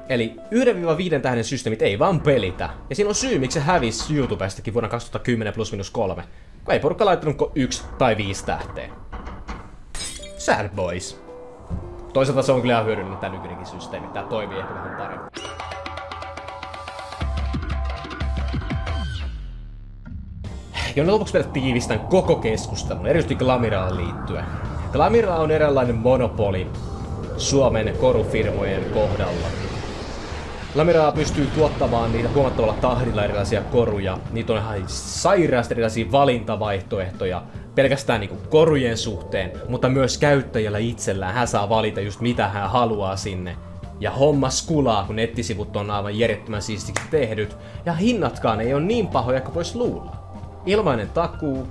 Eli 1-5 tähden systeemit ei vaan pelitä. Ja siinä on syy, miksi se hävisi YouTubestakin vuonna 2010 +/-3. Kun ei porukka laittanut 1 tai 5 tähteä. Sad boys. Toisaalta se on kyllä ihan hyödyllinen tää nykyinenkin systeemi. Tää toimii ehkä vähän paremmin. Ja lopuksi vielä tiivistän koko keskustelun, erityisesti Glamiraan liittyen. Glamira on eräänlainen monopoli Suomen korufirmojen kohdalla. Glamira pystyy tuottamaan niitä huomattavalla tahdilla erilaisia koruja. Niitä on ihan sairaasti erilaisia valintavaihtoehtoja pelkästään niinku korujen suhteen, mutta myös käyttäjällä itsellään. Hän saa valita just mitä hän haluaa sinne. Ja homma skulaa, kun nettisivut on aivan järjettömän siistiksi tehdyt. Ja hinnatkaan ei ole niin pahoja kuin vois luulla. Ilmainen takuu,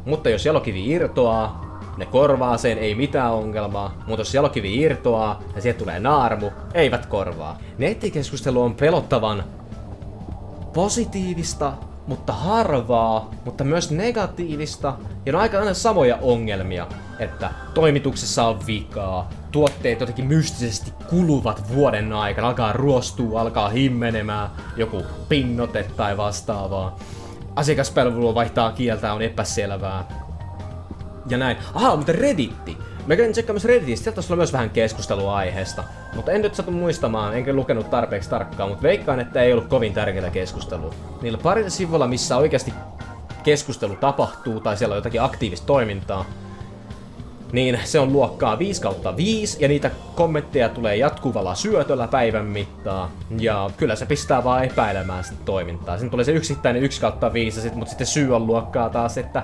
mutta jos jalokivi irtoaa, ne korvaa sen, ei mitään ongelmaa, mutta jos jalokivi irtoaa ja sieltä tulee naarmu, eivät korvaa. Nettikeskustelu on pelottavan positiivista, mutta harvaa, mutta myös negatiivista. Ja on aika aina samoja ongelmia, että toimituksessa on vikaa, tuotteet jotenkin mystisesti kuluvat vuoden aikana, alkaa ruostua, alkaa himmenemään, joku pinnote tai vastaavaa. Asiakaspalvelu vaihtaa kieltä, on epäselvää. Ja näin. Aha, mutta Redditti. Mä kävin tsekkaamassa Redditistä, sieltä taisi olla myös vähän keskustelua aiheesta. Mutta en nyt satu muistamaan, enkä lukenut tarpeeksi tarkkaan, mutta veikkaan, että ei ollut kovin tärkeää keskustelua. Niillä parilla sivulla, missä oikeasti keskustelu tapahtuu tai siellä on jotakin aktiivista toimintaa, niin se on luokkaa 5/5 ja niitä kommentteja tulee jatkuvalla syötöllä päivän mittaa. Ja kyllä se pistää vaan epäilemään sitä toimintaa. Siinä tulee se yksittäinen 1/5, mutta sitten syy on luokkaa taas, että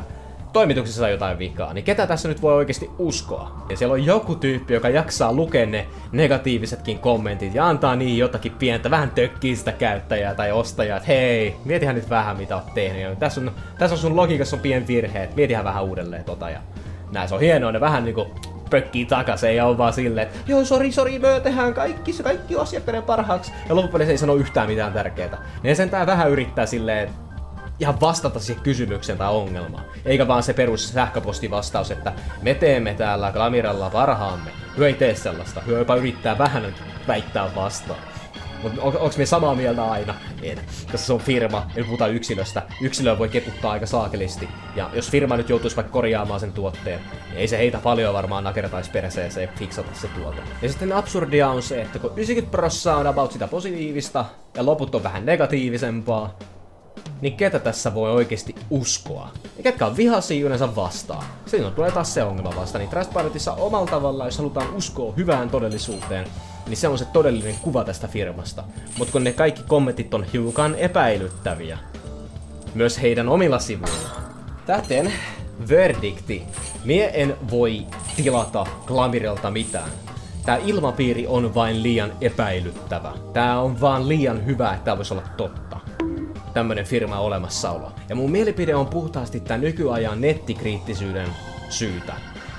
toimituksessa on jotain vikaa, niin ketä tässä nyt voi oikeasti uskoa? Ja siellä on joku tyyppi, joka jaksaa lukea ne negatiivisetkin kommentit ja antaa niin jotakin pientä, vähän tökkii sitä käyttäjää tai ostajaa, että hei, mietihän nyt vähän mitä oot tehnyt. Ja tässä on sun logiikassa on pieni virhe, että mietihän vähän uudelleen tota ja näin. Se on hienoa, ne vähän niinku pökkii takas, ei ole vaan silleen, että joo, sori, me tehdään kaikki asiakkaiden parhaaksi. Ja loppupeleissä ei sano yhtään mitään tärkeää. Ne sentään vähän yrittää silleen, ihan vastata siihen kysymykseen tai ongelmaan. Eikä vaan se perus sähköpostivastaus, että me teemme täällä Glamiralla parhaamme. Hyö ei tee sellaista. Hyö jopa yrittää vähän väittää vastaan. Mutta onks me samaa mieltä aina? En. Koska se on firma, ei puhutaan yksilöstä. Yksilöä voi ketuttaa aika saakelisti. Ja jos firma nyt joutuisi vaikka korjaamaan sen tuotteen, niin ei se heitä paljon varmaan nakertaisi perseeseen fiksata se tuote. Ja sitten absurdia on se, että kun 90% on about sitä positiivista, ja loput on vähän negatiivisempaa, niin ketä tässä voi oikeesti uskoa? Ja ketkä on vihaisia yleensä vastaan? Silloin tulee taas se ongelma vasta, niin Trash Pilotissa omalla tavalla, jos halutaan uskoa hyvään todellisuuteen, niin se on se todellinen kuva tästä firmasta. Mutta kun ne kaikki kommentit on hiukan epäilyttäviä, myös heidän omilla sivuillaan. Täten, verdikti. Mie en voi tilata Glamiralta mitään. Tää ilmapiiri on vain liian epäilyttävä. Tää on vaan liian hyvä, että tää voisi olla totta. Tämmönen firma olemassaolo. Ja mun mielipide on puhtaasti tän nykyajan nettikriittisyyden syytä.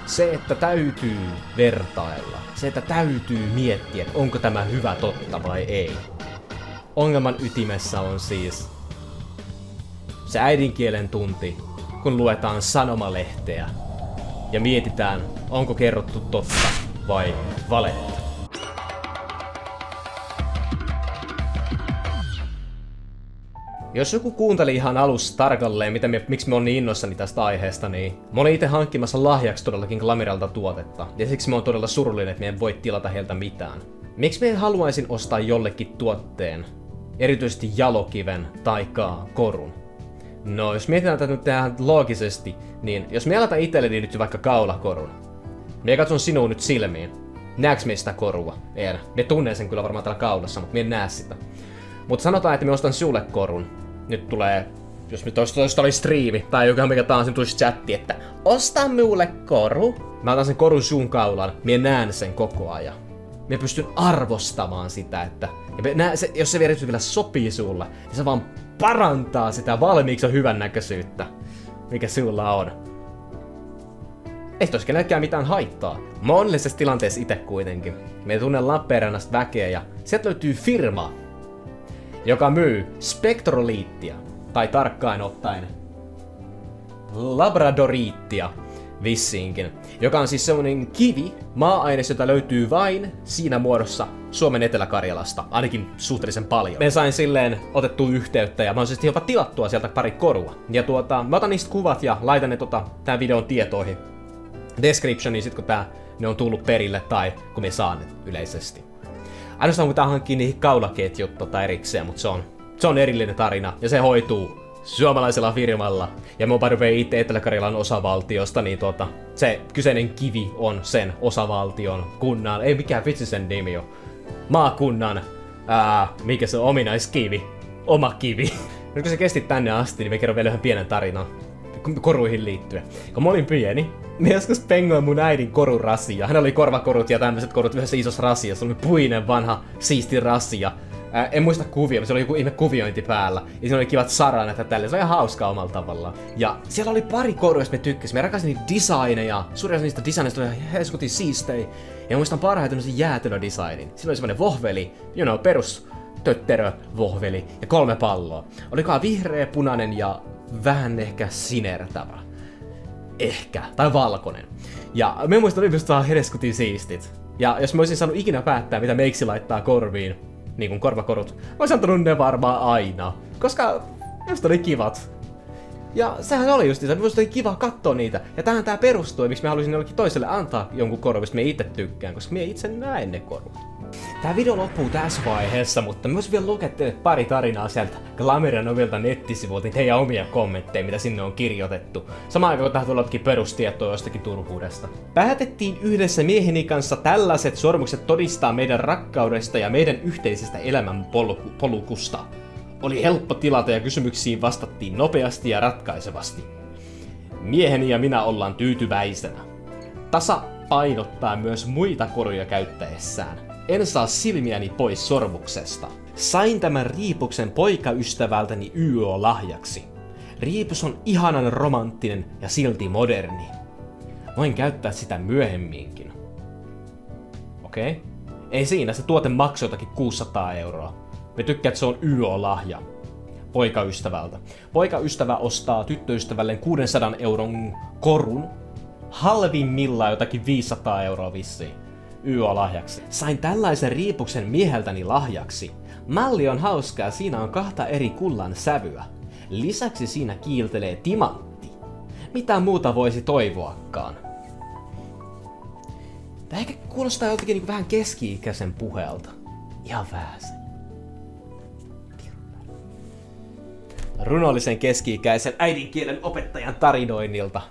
Se, että täytyy vertailla. Se, että täytyy miettiä, että onko tämä hyvä totta vai ei. Ongelman ytimessä on siis se äidinkielen tunti, kun luetaan sanomalehteä ja mietitään, onko kerrottu totta vai valetta. Jos joku kuunteli ihan alussa tarkalleen, miksi me on niin innoissani tästä aiheesta, niin mä olin itse hankkimassa lahjaksi todellakin Glamiralta tuotetta, ja siksi mä oon todella surullinen, että me en voi tilata heiltä mitään. Miksi mä haluaisin ostaa jollekin tuotteen, erityisesti jalokiven tai korun? No, jos mietitään tätä nyt tähän loogisesti, niin jos me aletaan itselleni nyt vaikka kaulakorun, me katson sinua nyt silmiin. Näeks me sitä korua? En. Me tunnen sen kyllä varmaan täällä kaulassa, mutta me en näe sitä. Mutta sanotaan, että me ostan sulle korun. Nyt tulee, jos nyt oli striimi, tai joka mikä taas nyt tulisi chatti, että osta mulle koru. Mä otan sen korun suun kaulan, me näen sen koko ajan. Me pystyn arvostamaan sitä, että jos se vielä sopii sulle, niin se vaan parantaa sitä valmiiksi hyvännäköisyyttä, mikä sulla on. Ei toisi kenellekään mitään haittaa. Mä oon onnellisessa tilanteessa itse kuitenkin. Me tunnen Lappeenrannasta väkeä ja sieltä löytyy firma, joka myy spektroliittia, tai tarkkaan ottaen labradoriittia vissiinkin, joka on siis semmonen kivi, maa-aines, jota löytyy vain siinä muodossa Suomen Etelä-Karjalasta, ainakin suhteellisen paljon. Me sain silleen otettua yhteyttä ja mahdollisesti jopa tilattua sieltä pari korua. Ja mä otan niistä kuvat ja laitan ne tän videon tietoihin descriptioniin sit kun ne on tullut perille tai kun me saan ne yleisesti. Ainoastaan kun tää hankkii niihin kaulaketjut erikseen, mutta se on erillinen tarina ja se hoituu suomalaisella firmalla. Ja mä oon itse Etelä-Karjalan osavaltiosta, niin se kyseinen kivi on sen osavaltion kunnan, ei mikään vitsi sen nimi on, maakunnan, mikä se on, ominaiskivi, oma kivi. Nyt kun se kesti tänne asti, niin me kerron vielä yhden pienen tarinan koruihin liittyen. Kun mä olin pieni, mä joskus pengoin mun äidin korun rasia. Hänellä oli korvakorut ja tämmöiset korut yhdessä isossa rasiassa. Se oli puinen, vanha, siisti rasia. En muista kuvia, mutta se oli joku ihme kuviointi päällä. Ja siinä oli kivat saranat ja tälleen. Se oli ihan hauskaa omalla tavallaan. Ja siellä oli pari korua, joista me tykkäsin. Me rakastin niitä designeja. Suurin osa niistä designeista oli ihan heskutin siistei. Ja muistan parhaiten tämmöisen jäätelödesignin. Siinä oli semmonen vohveli, perus tötterö vohveli ja 3 palloa. Olikohan vihreä, punainen ja vähän ehkä sinertävä. Ehkä. Tai valkoinen. Ja me muistan ylipäätään hedeskutin siistit. Ja jos mä olisin saanut ikinä päättää, mitä meiksi laittaa korviin, niin kuin korvakorut, mä olisin antanut ne varmaan aina. Koska musta oli kivat. Ja sehän oli justiinsa, musta oli kiva katsoa niitä. Ja tähän tää perustuu, miksi mä haluaisin jollekin toiselle antaa jonkun korun, mistä mä itse tykkään, koska mä itse näen ne korut. Tää video loppuu tässä vaiheessa, mutta mä voisin vielä lukea teille pari tarinaa sieltä Glamiran ovilta nettisivuilta, niin teidän omia kommentteja, mitä sinne on kirjoitettu. Samaan aikaan, kun tähän tuleekin perustietoa jostakin turhuudesta. Päätettiin yhdessä mieheni kanssa tällaiset sormukset todistaa meidän rakkaudesta ja meidän yhteisestä elämän polkusta. Oli helppo tilata ja kysymyksiin vastattiin nopeasti ja ratkaisevasti. Mieheni ja minä ollaan tyytyväisenä. Tasa painottaa myös muita koruja käyttäessään. En saa silmiäni pois sormuksesta. Sain tämän riipuksen poikaystävältäni YO-lahjaksi. Riipus on ihanan romanttinen ja silti moderni. Voin käyttää sitä myöhemminkin. Okei. Ei siinä, se tuote maksoi jotakin 600 €. Me tykkään, että se on YO-lahja. Poikaystävältä. Poikaystävä ostaa tyttöystävälleen 600 € korun. Halvimmillaan jotakin 500 € vissiin. YO-lahjaksi. Sain tällaisen riipuksen mieheltäni lahjaksi. Malli on hauskaa, siinä on 2 eri kullan sävyä. Lisäksi siinä kiiltelee timantti. Mitä muuta voisi toivoakaan? Tää ehkä kuulostaa jotenkin niin vähän keski-ikäisen puheelta. Ihan vähäsen. Runollisen keski-ikäisen äidinkielen opettajan tarinoinnilta.